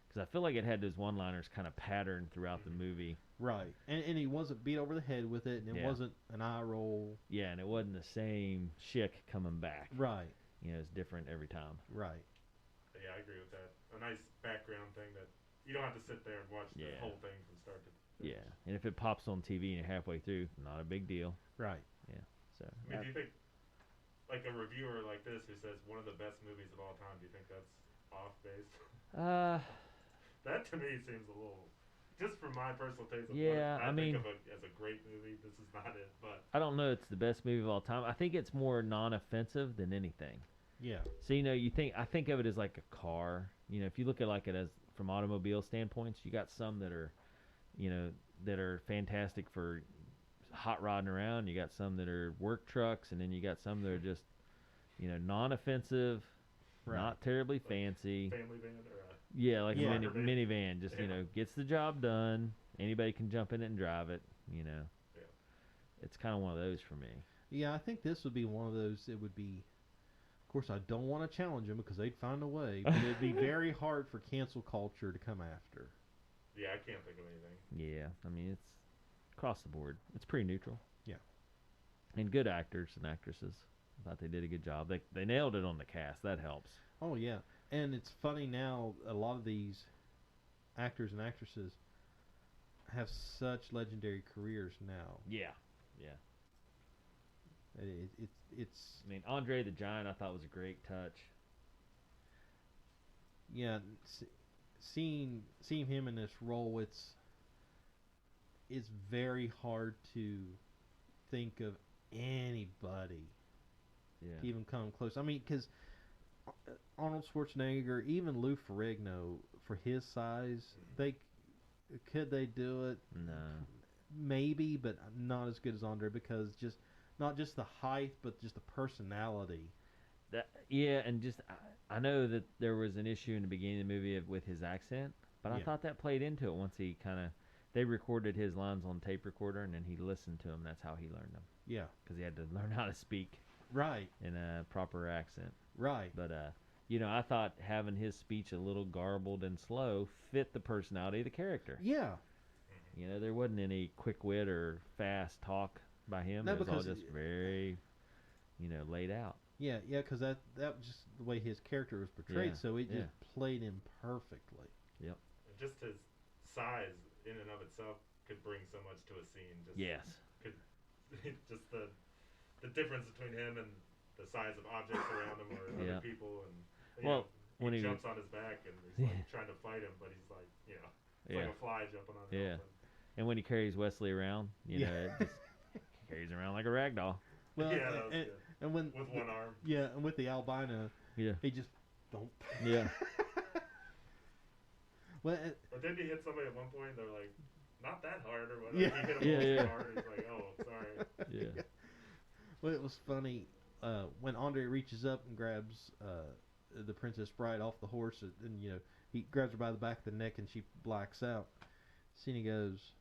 C: Because I feel like it had those one-liners kind of patterned throughout the movie.
B: Right. And he wasn't beat over the head with it, and it wasn't an eye roll.
C: Yeah, and it wasn't the same chick coming back.
B: Right.
C: It's different every time.
B: Right.
A: Yeah, I agree with that. A nice background thing that you don't have to sit there and watch the whole thing from start to finish.
C: Yeah, and if it pops on TV and you're halfway through, not a big deal.
B: Right.
C: Yeah. So.
A: I mean, do you think, like a reviewer like this who says one of the best movies of all time, do you think that's off base? That to me seems a little, just from my personal taste. Of
C: Yeah,
A: what
C: I mean,
A: think of it as a great movie. This is not it, but
C: I don't know. It's the best movie of all time. I think it's more non-offensive than anything.
B: Yeah.
C: So I think of it as like a car. If you look at it as from automobile standpoints, you got some that are, that are fantastic for hot rodding around. You got some that are work trucks, and then you got some that are just, non-offensive, not terribly fancy.
A: family van or
C: Yeah, like a
A: Humperdink.
C: minivan. Just gets the job done. Anybody can jump in it and drive it.
A: Yeah.
C: It's kind of one of those for me.
B: Yeah, I think this would be one of those. It would be. Of course, I don't want to challenge them because they'd find a way, but it'd be very hard for cancel culture to come after.
A: Yeah, I can't think of anything.
C: Yeah, I mean it's across the board. It's pretty neutral.
B: Yeah.
C: And good actors and actresses. I thought they did a good job. They nailed it on the cast. That helps.
B: Oh yeah, and it's funny now. A lot of these actors and actresses have such legendary careers now.
C: Yeah.
B: It's.
C: I mean, Andre the Giant I thought was a great touch.
B: Yeah, seeing him in this role, it's very hard to think of anybody
C: Yeah.
B: to even come close. I mean, because Arnold Schwarzenegger, even Lou Ferrigno, for his size, could they do it?
C: No.
B: Maybe, but not as good as Andre because not just the height, but just the personality.
C: And just I know that there was an issue in the beginning of the movie with his accent, but I thought that played into it once they recorded his lines on tape recorder and then he listened to them. That's how he learned them.
B: Yeah.
C: Because he had to learn how to speak
B: Right.
C: in a proper accent.
B: Right.
C: But I thought having his speech a little garbled and slow fit the personality of the character.
B: Yeah.
C: There wasn't any quick wit or fast talk by him.
B: No,
C: it was all
B: because
C: just very, laid out.
B: Yeah, because that was just the way his character was portrayed,
C: Yeah,
B: so it
C: yeah.
B: just played him perfectly.
C: Yep.
A: And just his size in and of itself could bring so much to a scene. Just
C: Yes.
A: just the difference between him and the size of objects around him or
C: Yeah.
A: other people, and
C: when
A: he
C: he
A: jumps on his back and he's like trying to fight him, but he's like, it's like a fly jumping on him.
C: Yeah. And when he carries Wesley around, it just carries him around like a rag doll.
B: Well,
A: Yeah, that was good.
B: and when
A: With one arm.
B: yeah, and with the albino,
C: Yeah.
B: he just don't.
C: Yeah.
B: Well,
A: But then he hit somebody at one point, they're like, not that hard or whatever.
B: Yeah.
A: He hit him
C: Yeah,
A: a little
C: yeah.
A: hard. He's like, oh, sorry.
C: Yeah.
B: well, it was funny when Andre reaches up and grabs the Princess Bride off the horse, and he grabs her by the back of the neck, and she blacks out. And he goes,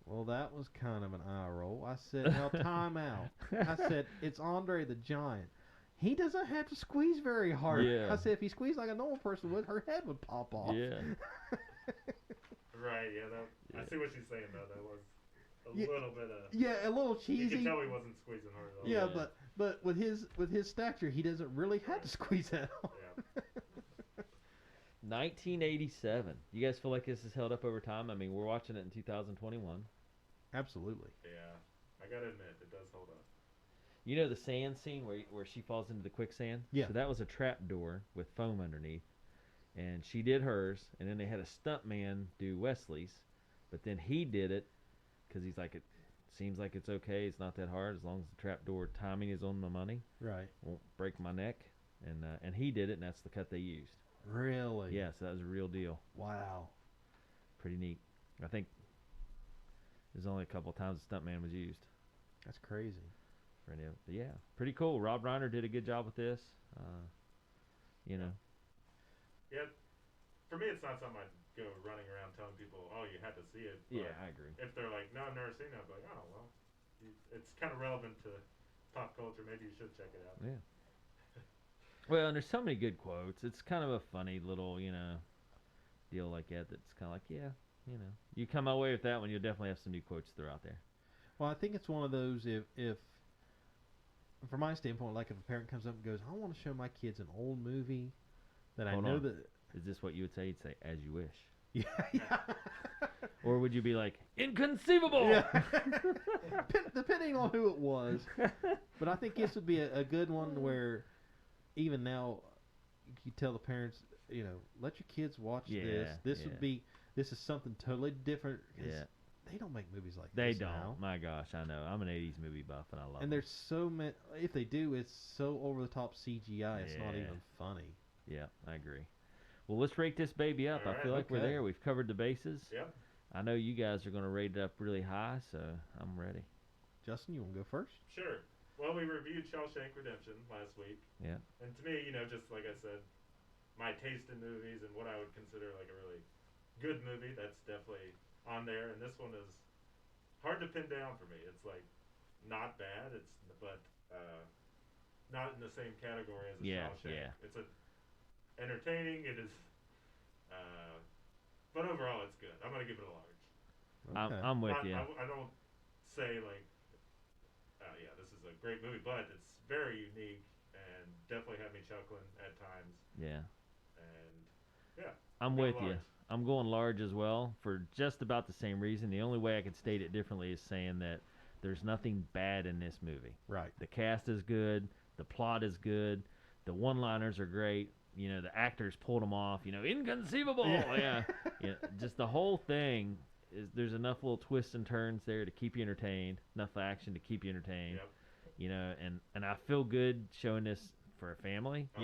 B: "Well, that was kind of an eye roll." I said, "Now time out." I said, "It's Andre the Giant. He doesn't have to squeeze very hard."
C: Yeah.
B: I said, "If he squeezed like a normal person would, her head would pop off."
C: Yeah.
A: Right, yeah. I see what she's saying, though. That was a
B: Yeah.
A: little bit of...
B: Yeah, a little
A: You
B: cheesy.
A: could tell he wasn't squeezing hard at all.
B: Yeah,
C: Yeah.
B: but with his stature, he doesn't really have to squeeze that off.
A: Yeah.
C: 1987. You guys feel like this is held up over time? I mean, we're watching it in 2021.
B: Absolutely.
A: Yeah. I gotta admit, it does hold up.
C: You know the sand scene where she falls into the quicksand?
B: Yeah.
C: So that was a trap door with foam underneath. And she did hers, and then they had a stunt man do Wesley's. But then he did it because he's like, it seems like it's okay. It's not that hard as long as the trap door timing is on the money.
B: Right.
C: Won't break my neck. And he did it, and that's the cut they used.
B: Really?
C: Yeah, so that was a real deal.
B: Wow.
C: Pretty neat. I think there's only a couple of times the stuntman was used.
B: That's crazy.
C: for any of it. But yeah, pretty cool. Rob Reiner did a good job with this. You know.
A: Yeah, for me, it's not something I'd go running around telling people, "Oh, you had to see it." But
C: Yeah, I agree.
A: if they're like, "No, I've never seen it," I'm like, "Oh, well, it's kind of relevant to pop culture. Maybe you should check it out."
C: Yeah. Well, and there's so many good quotes. It's kind of a funny little, deal like that. That's kind of like, yeah, you come away with that one, you'll definitely have some new quotes to throw out there.
B: Well, I think it's one of those if from my standpoint, like if a parent comes up and goes, "I want to show my kids an old movie that
C: Hold
B: I know
C: on.
B: that."
C: Is this what you would say? You'd say, "As you wish,"
B: Yeah, yeah.
C: or would you be like, "Inconceivable"?
B: Yeah. Depending on who it was, but I think this would be a good one where even now you tell the parents, let your kids watch this. This is something totally different. 'Cause
C: Yeah.
B: they don't make movies like
C: They
B: this
C: don't.
B: now.
C: My gosh, I know. I'm an '80s movie buff, and I love
B: And
C: them.
B: there's so many. If they do, it's so over the top CGI. It's not
C: Yeah.
B: even funny.
C: Yeah, I agree. Well, let's rate this baby up.
A: All
C: I
A: right,
C: feel like we're
B: okay.
C: there. We've covered the bases.
A: Yep.
C: I know you guys are going to rate it up really high, so I'm ready.
B: Justin, you want to go first?
A: Sure. Well, we reviewed Shawshank Redemption last week.
C: Yeah.
A: And to me, just like I said, my taste in movies and what I would consider like a really good movie, that's definitely on there. And this one is hard to pin down for me. It's like not bad. But not in the same category as a Shawshank.
C: Yeah.
A: It's entertaining. It is. But overall, it's good. I'm gonna give it a large.
B: Okay.
C: I'm with you.
A: I don't say like, yeah, this is a great movie, but it's very unique and definitely had me chuckling at times.
C: Yeah.
A: And yeah,
C: I'm
A: go
C: with you.
A: large.
C: I'm going large as well for just about the same reason. The only way I could state it differently is saying that there's nothing bad in this movie.
B: Right.
C: The cast is good. The plot is good. The one-liners are great. The actors pulled them off. Inconceivable. Yeah. Just the whole thing is. There's enough little twists and turns there to keep you entertained. Enough action to keep you entertained.
A: Yep.
C: And I feel good showing this for a family.
A: Oh,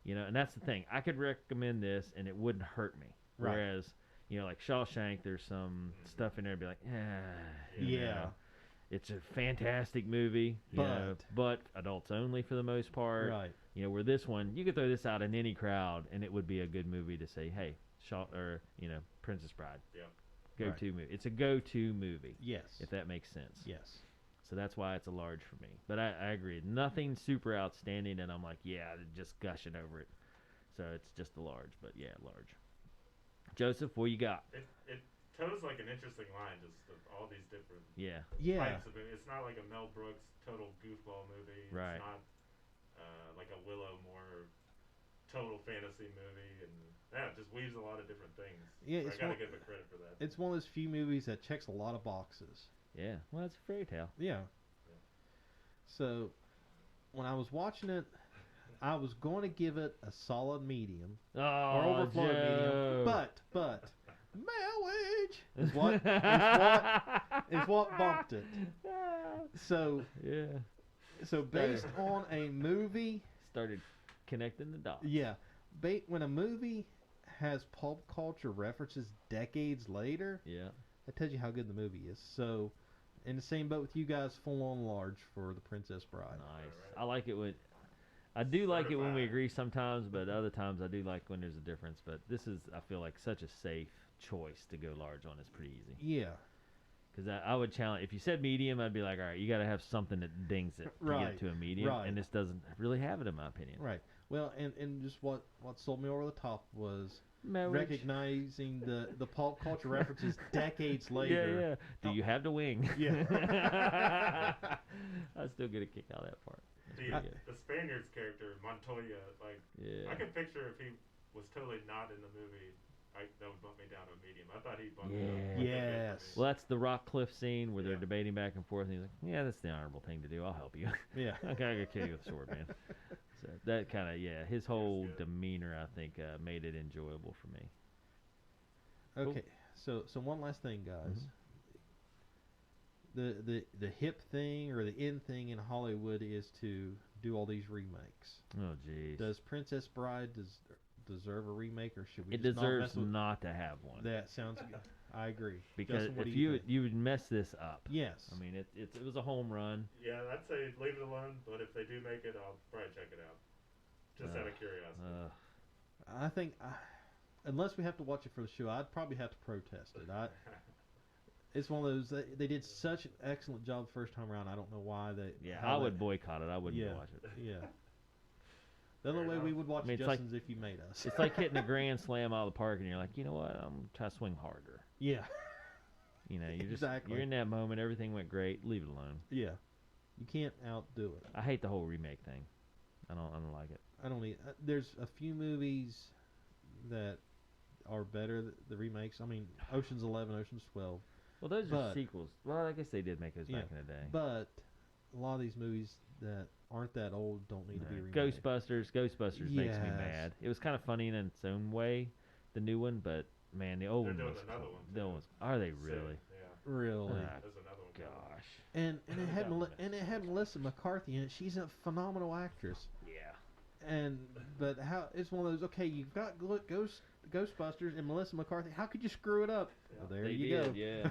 B: Yeah.
C: And that's the thing. I could recommend this and it wouldn't hurt me.
B: Right.
C: Whereas, like Shawshank, there's some stuff in there to be like,
B: Yeah.
C: It's a fantastic movie, but adults only for the most part.
B: Right.
C: Where this one, you could throw this out in any crowd and it would be a good movie to say, hey, Princess Bride.
A: Yep.
C: Go-to movie. It's a go-to movie.
B: Yes.
C: If that makes sense.
B: Yes.
C: So that's why it's a large for me. But I agree. Nothing super outstanding and I'm like, yeah, just gushing over it. So it's just a large, but yeah, large. Joseph, what you got?
A: It toes like an interesting line, just of all these different
C: Yeah.
A: types of movies. It's not like a Mel Brooks total goofball movie.
C: Right.
A: It's not like a Willow more total fantasy movie, and it just weaves a lot of different things.
B: Yeah,
A: So
B: it's
A: I gotta
B: one-
A: give it credit for that.
B: It's one of those few movies that checks a lot of boxes.
C: Yeah. Well, it's a fairy tale.
B: Yeah. So, when I was watching it, I was going to give it a solid medium
C: Oh,
B: or overflow
C: Joe.
B: medium, but marriage is what bumped it. So
C: Yeah.
B: based on a movie,
C: Started connecting the dots.
B: yeah, when a movie has pulp culture references decades later,
C: Yeah.
B: that tells you how good the movie is. So, in the same boat with you guys, full on large for The Princess Bride.
C: Nice. I like it when. I do like it when we
A: Certified.
C: agree sometimes, but other times I do like when there's a difference. But this is, I feel like, such a safe choice to go large on. It's pretty easy.
B: Yeah,
C: Because I would challenge. If you said medium, I'd be like, all right, you got to have something that dings it to
B: Right,
C: get to a medium,
B: right.
C: and this doesn't really have it, in my opinion.
B: right. Well, and just what sold me over the top was
C: Marriage.
B: recognizing the pulp culture references decades
C: Yeah,
B: later.
C: yeah. Do you have the wing?
B: Yeah.
C: I still get a kick out of that part.
A: The Spaniard's character, Montoya, like,
C: Yeah.
A: I could picture if he was totally not in the movie, that would bump me down to a medium. I thought he bumped me up.
C: Yeah.
B: Yes.
C: Well, that's the rock cliff scene where they're
A: Yeah.
C: debating back and forth, and he's like, "Yeah, that's the honorable thing to do. I'll help you."
B: Yeah.
C: I gotta kill you with a sword, man. So that kind of, his whole
A: good.
C: demeanor, I think, made it enjoyable for me.
B: Okay. So one last thing, guys. The hip thing or the in thing in Hollywood is to do all these remakes.
C: Oh, jeez.
B: Does Princess Bride deserve a remake, or should we?
C: It
B: just not
C: deserves
B: mess with
C: not to have one.
B: that? Sounds good. I agree.
C: Because
B: Justin, what
C: if
B: do you think?
C: you would mess this up.
B: Yes.
C: I mean, it was a home run.
A: Yeah, I'd say leave it alone. But if they do make it, I'll probably check it out, just out of curiosity.
B: I think, unless we have to watch it for the show, I'd probably have to protest it. It's one of those. They did such an excellent job the first time around. I don't know why they.
C: Yeah,
B: how
C: I would
B: they-
C: boycott it. I wouldn't
B: Yeah.
C: watch it.
B: Yeah. The only
A: Fair
B: way we
A: enough.
B: would watch
C: I mean, it's like-
B: Justin's if you made us.
C: It's like hitting a grand slam out of the park, and you're like, you know what? I'm gonna try to swing harder.
B: Yeah.
C: You know, you're
B: Exactly.
C: you're in that moment. Everything went great. Leave it alone.
B: Yeah. You can't outdo it.
C: I hate the whole remake thing. I don't like it.
B: I don't need. There's a few movies that are better. The remakes. I mean, Ocean's 11, Ocean's 12.
C: Well, those are
B: But-
C: sequels. Well, I guess they did make those back in the day.
B: But a lot of these movies that aren't that old don't need to be remade.
C: Ghostbusters makes me
B: Yes.
C: mad. It was kind of funny in its own way, the new one, but man, the old
A: They're
C: one
A: doing
C: was
A: another
C: cool.
A: one,
C: The
A: too.
C: old ones, are they
A: Sick,
C: really?
A: Yeah.
B: Really.
C: Ah,
A: There's another one. coming.
C: gosh.
B: And it had
C: Dumbass.
B: it had Melissa McCarthy in it. She's a phenomenal actress.
C: Yeah.
B: But how it's one of those. Okay, you've got Ghostbusters and Melissa McCarthy. How could you screw it up?
A: Yeah.
B: Well, there
C: They
B: you
C: did,
B: go.
C: yeah.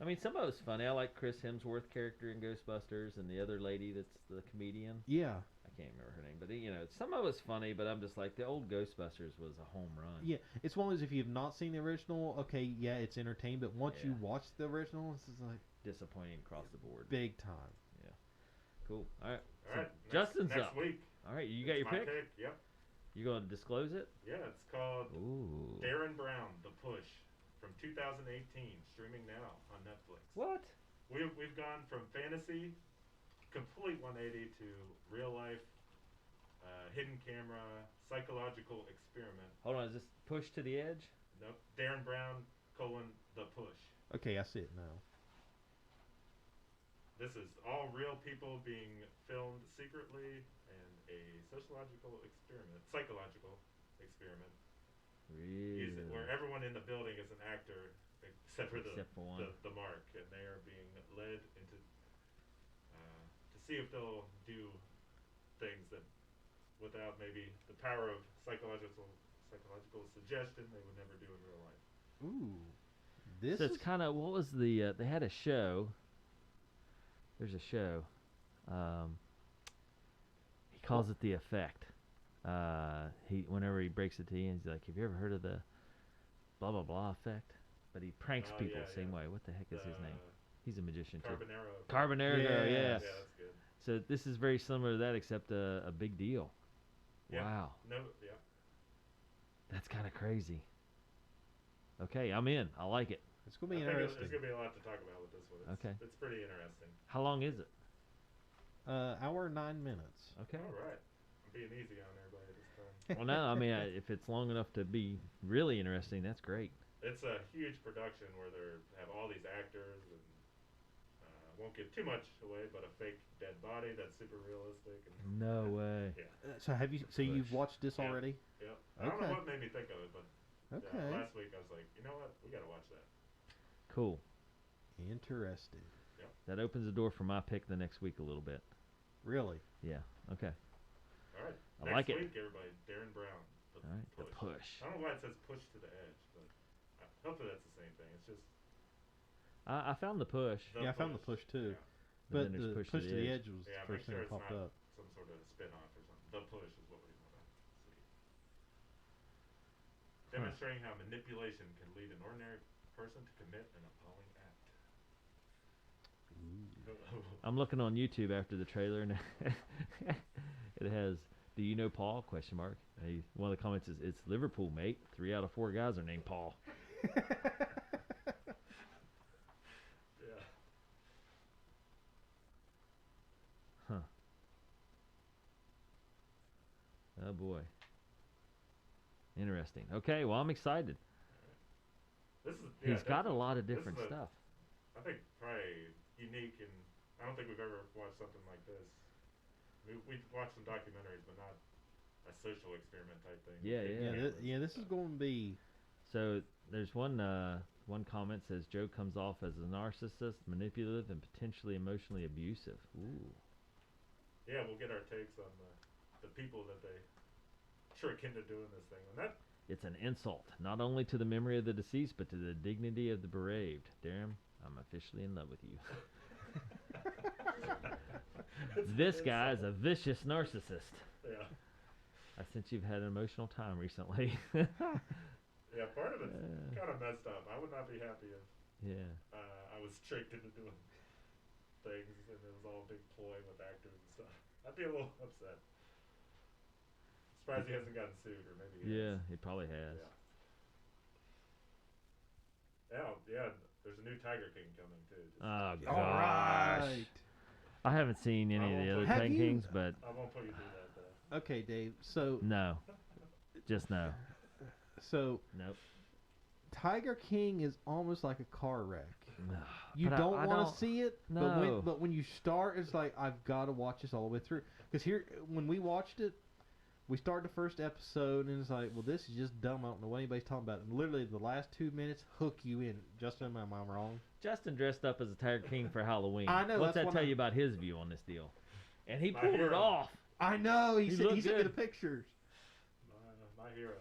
C: I mean, some of it was funny. I like Chris Hemsworth character in Ghostbusters, and the other lady that's the comedian.
B: Yeah.
C: I can't remember her name, but you know, some of it was funny. But I'm just like, the old Ghostbusters was a home run.
B: Yeah, it's one of those if you've not seen the original, okay, yeah, it's entertaining, but once you
C: Yeah.
B: watch the original, it's just like
C: Disappointing across the board.
B: big time.
C: Cool. All right.
A: All right.
C: Justin's
A: next
C: up.
A: week.
C: All right. You got
A: It's
C: your
A: my
C: pick?
A: Yep.
C: You gonna disclose it?
A: Yeah, it's called
C: Ooh.
A: Darren Brown, The Push, from 2018, streaming now on Netflix.
C: What?
A: We've gone from fantasy, complete 180, to real life, hidden camera, psychological experiment.
C: Hold on. Is this Push to the Edge?
A: Nope. Darren Brown, The Push.
B: Okay, I see it now.
A: This is all real people being filmed secretly, and a psychological experiment,
C: Really?
A: where everyone in the building is an actor except for
C: Except for one.
A: the mark, and they are being led into to see if they'll do things that, without maybe the power of psychological suggestion, they would never do in real life.
B: Ooh, this
C: So
B: is
C: it's kind of, what was the? They had a show. There's a show. He calls it The Effect. Whenever he breaks it to you, he's like, "Have you ever heard of the blah blah blah effect?" But he pranks
A: Oh,
C: people
A: yeah,
C: the same
A: yeah.
C: way. What the heck is his name? He's a magician too.
A: Carbonaro.
C: Carbonaro,
B: Yes.
C: yeah.
A: Yeah, that's good.
C: So this is very similar to that, except a big deal.
A: Yeah.
C: Wow,
A: No, yeah.
C: that's kind of crazy. Okay, I'm in. I like it.
B: it's gonna be
A: I think
B: interesting.
A: there's gonna be a lot to talk about with this one.
C: Okay.
A: It's pretty interesting.
C: How long is it?
B: Hour 9 minutes.
C: Okay.
A: All right. I'm being easy on everybody this time.
C: Well, no, I mean, if it's long enough to be really interesting, that's great.
A: It's a huge production where they have all these actors, and won't give too much away, but a fake dead body that's super realistic. And
C: No way.
A: yeah,
B: So have you? So you've watched this
A: Yeah.
B: already?
A: yeah. I don't know
B: Okay.
A: what made me think of it, but
B: Okay.
A: last week I was like, you know what, we gotta watch that.
C: Cool.
B: Interesting.
C: That opens the door for my pick the next week a little bit.
B: Really?
C: Yeah. Okay.
A: All right.
C: I
A: Next
C: like it.
A: week, everybody, Darren Brown. The
C: All right. The push.
A: I don't know why it says push to the edge, but hopefully that's the same thing. It's just
C: I found the push.
A: the
B: Yeah, I found the push too.
C: and
B: But
C: then there's
B: the push to the edge was
A: Yeah,
B: the
A: make
B: first thing
A: sure
B: that
A: it's
B: popped
A: not
B: up.
A: some sort of spin-off or something. The push is what we want to see. Demonstrating how manipulation can lead an ordinary person to commit an appalling act.
C: I'm looking on YouTube after the trailer, and it has "Do you know Paul?" question mark. One of the comments is, "It's Liverpool, mate. 3 out of 4 guys are named Paul."
A: Yeah.
C: Huh. Oh boy. Interesting. Okay, well I'm excited.
A: This is
C: He's got a
A: definitely-
C: lot of
A: this
C: different
A: is a-
C: stuff.
A: I think probably unique, and I don't think we've ever watched something like this. We've watched some documentaries, but not a social experiment type thing.
C: Yeah,
A: Big
B: Yeah,
A: cameras
B: this is
A: and
B: going to be.
C: So there's one comment says Joe comes off as a narcissist, manipulative, and potentially emotionally abusive. Ooh.
A: stuff. Yeah, we'll get our takes on the people that they trick into doing this thing. And that
C: It's an insult, not only to the memory of the deceased, but to the dignity of the bereaved. Darren, I'm officially in love with you. This guy is a vicious narcissist.
A: Yeah.
C: I sense you've had an emotional time recently.
A: Yeah, part of it's kind of messed up. I would not be happy if
C: Yeah.
A: I was tricked into doing things and it was all a big ploy with actors and stuff. I'd be a little upset. Surprised he hasn't gotten sued, or maybe he
C: Yeah,
A: has.
C: he probably has.
A: Yeah, there's a new Tiger King coming too.
C: Oh,
A: Just-
C: gosh.
B: All right.
C: I haven't seen any of the other
B: Have
C: Tiger
B: you?
C: Kings, but
A: I won't put you through that though.
B: Okay, Dave. So
C: no. Just no. Nope.
B: Tiger King is almost like a car wreck.
C: No.
B: You
C: But
B: don't
C: I
B: want
C: don't-
B: to see it,
C: No.
B: but when you start, it's like I've got to watch this all the way through. Because here, when we watched it, we started the first episode, and it's like, well, this is just dumb. I don't know what anybody's talking about. And literally, the last 2 minutes hook you in. Justin, am I wrong?
C: Justin dressed up as a Tiger King for Halloween.
B: I know,
C: What's
B: that's
C: that
B: what
C: tell
B: I-
C: you about his view on this deal? And he
A: My
C: pulled it
A: hero.
C: off.
B: I know. He sent
C: looked
B: me the
C: good.
B: pictures.
A: My hero,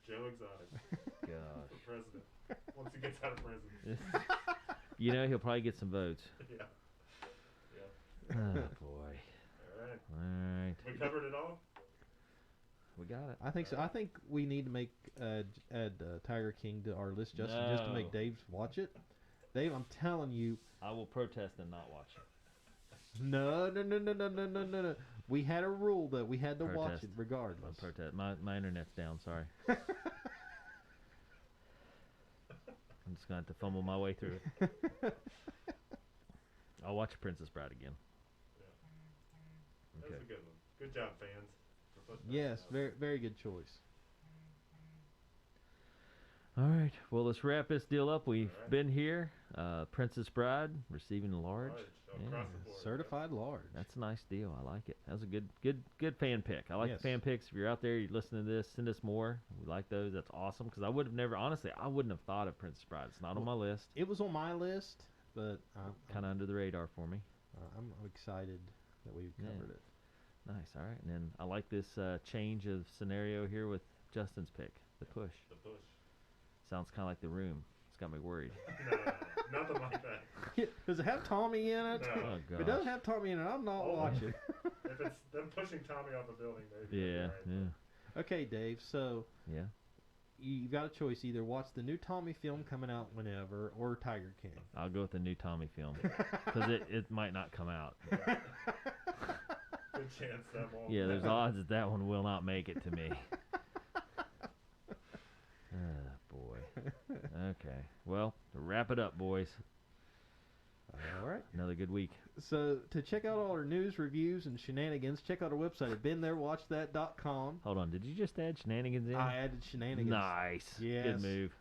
A: Joe Exotic,
C: God.
A: for president. Once he gets out of prison.
C: You know, he'll probably get some votes.
A: Yeah.
C: Oh, boy.
A: All right.
C: All right.
A: We covered it all.
C: We got it.
B: I think so. I think we need to make add Tiger King to our list, Justin, just to make
C: No.
B: Dave watch it. Dave, I'm telling you,
C: I will protest and not watch it.
B: no. We had a rule that we had to watch
C: Protest.
B: it
C: I'll
B: regardless.
C: protest. My internet's down. Sorry. I'm just gonna have to fumble my way through it. I'll watch Princess Bride again.
A: That
C: Okay.
A: was a good one. Good job, fans. for putting that
B: Yes,
A: out.
B: very very good choice.
C: All right. Well, let's wrap this deal up. We've
A: All right.
C: been here. Princess Bride receiving a large.
A: Across
C: Yeah.
A: the board.
B: Certified large.
C: That's a nice deal. I like it. That was a good fan pick. I like
B: Yes.
C: the fan picks. If you're out there, you're listening to this, send us more. We like those. That's awesome. Because I would have never, honestly, I wouldn't have thought of Princess Bride. It's not on my list.
B: It was on my list, but
C: Kind of under the radar for me.
B: I'm excited that we
C: Yeah.
B: covered it.
C: Nice. All right. And then I like this change of scenario here with Justin's pick, the push.
A: The push.
C: Sounds kind of like The Room. It's got me worried.
A: No, nothing like that.
B: Does it have Tommy in it?
A: No.
C: Oh,
B: If
C: gosh.
B: it doesn't have Tommy in it, I'm not
A: Oh.
B: watching.
A: If it's them pushing Tommy off a building, maybe.
C: Yeah.
A: that'd be all right,
C: Yeah.
B: Okay, Dave. So
C: Yeah.
B: you've got a choice: either watch the new Tommy film coming out whenever, or Tiger King.
C: I'll go with the new Tommy film. Because it might not come out.
A: but Good chance that won't.
C: Yeah, there's odds that that one will not make it to me. Ah, boy. Okay. Well, to wrap it up, boys.
B: All right.
C: Another good week.
B: So to check out all our news, reviews, and shenanigans, check out our website at beentherewatchthat.com.
C: Hold on. Did you just add shenanigans in?
B: I added shenanigans.
C: Nice.
B: Yes.
C: Good move.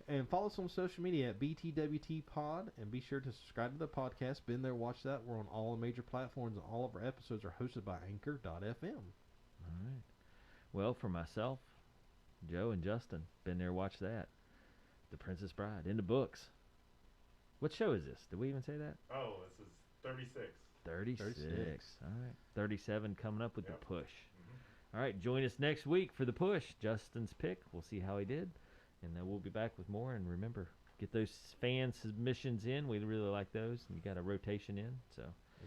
B: And follow us on social media at BTWT Pod, and be sure to subscribe to the podcast. Been There, Watch That. We're on all the major platforms, and all of our episodes are hosted by Anchor.fm.
C: All right. Well, for myself, Joe, and Justin, been there, watch that. The Princess Bride in the books. What show is this? Did we even say that?
A: Oh, this is 36.
C: 36.
B: 36.
C: All right. 37 coming up with
A: Yep.
C: the push.
A: Mhm.
C: All right. Join us next week for the push. Justin's pick. We'll see how he did. And then we'll be back with more. And remember, get those fan submissions in. We really like those. And you got a rotation in. So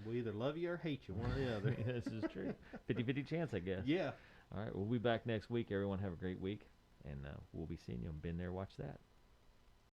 B: We either love you or hate you, one or the other.
C: this is true. 50-50 chance, I guess.
B: Yeah.
C: All right. We'll be back next week. Everyone have a great week. And we'll be seeing you on Been There, Watch That.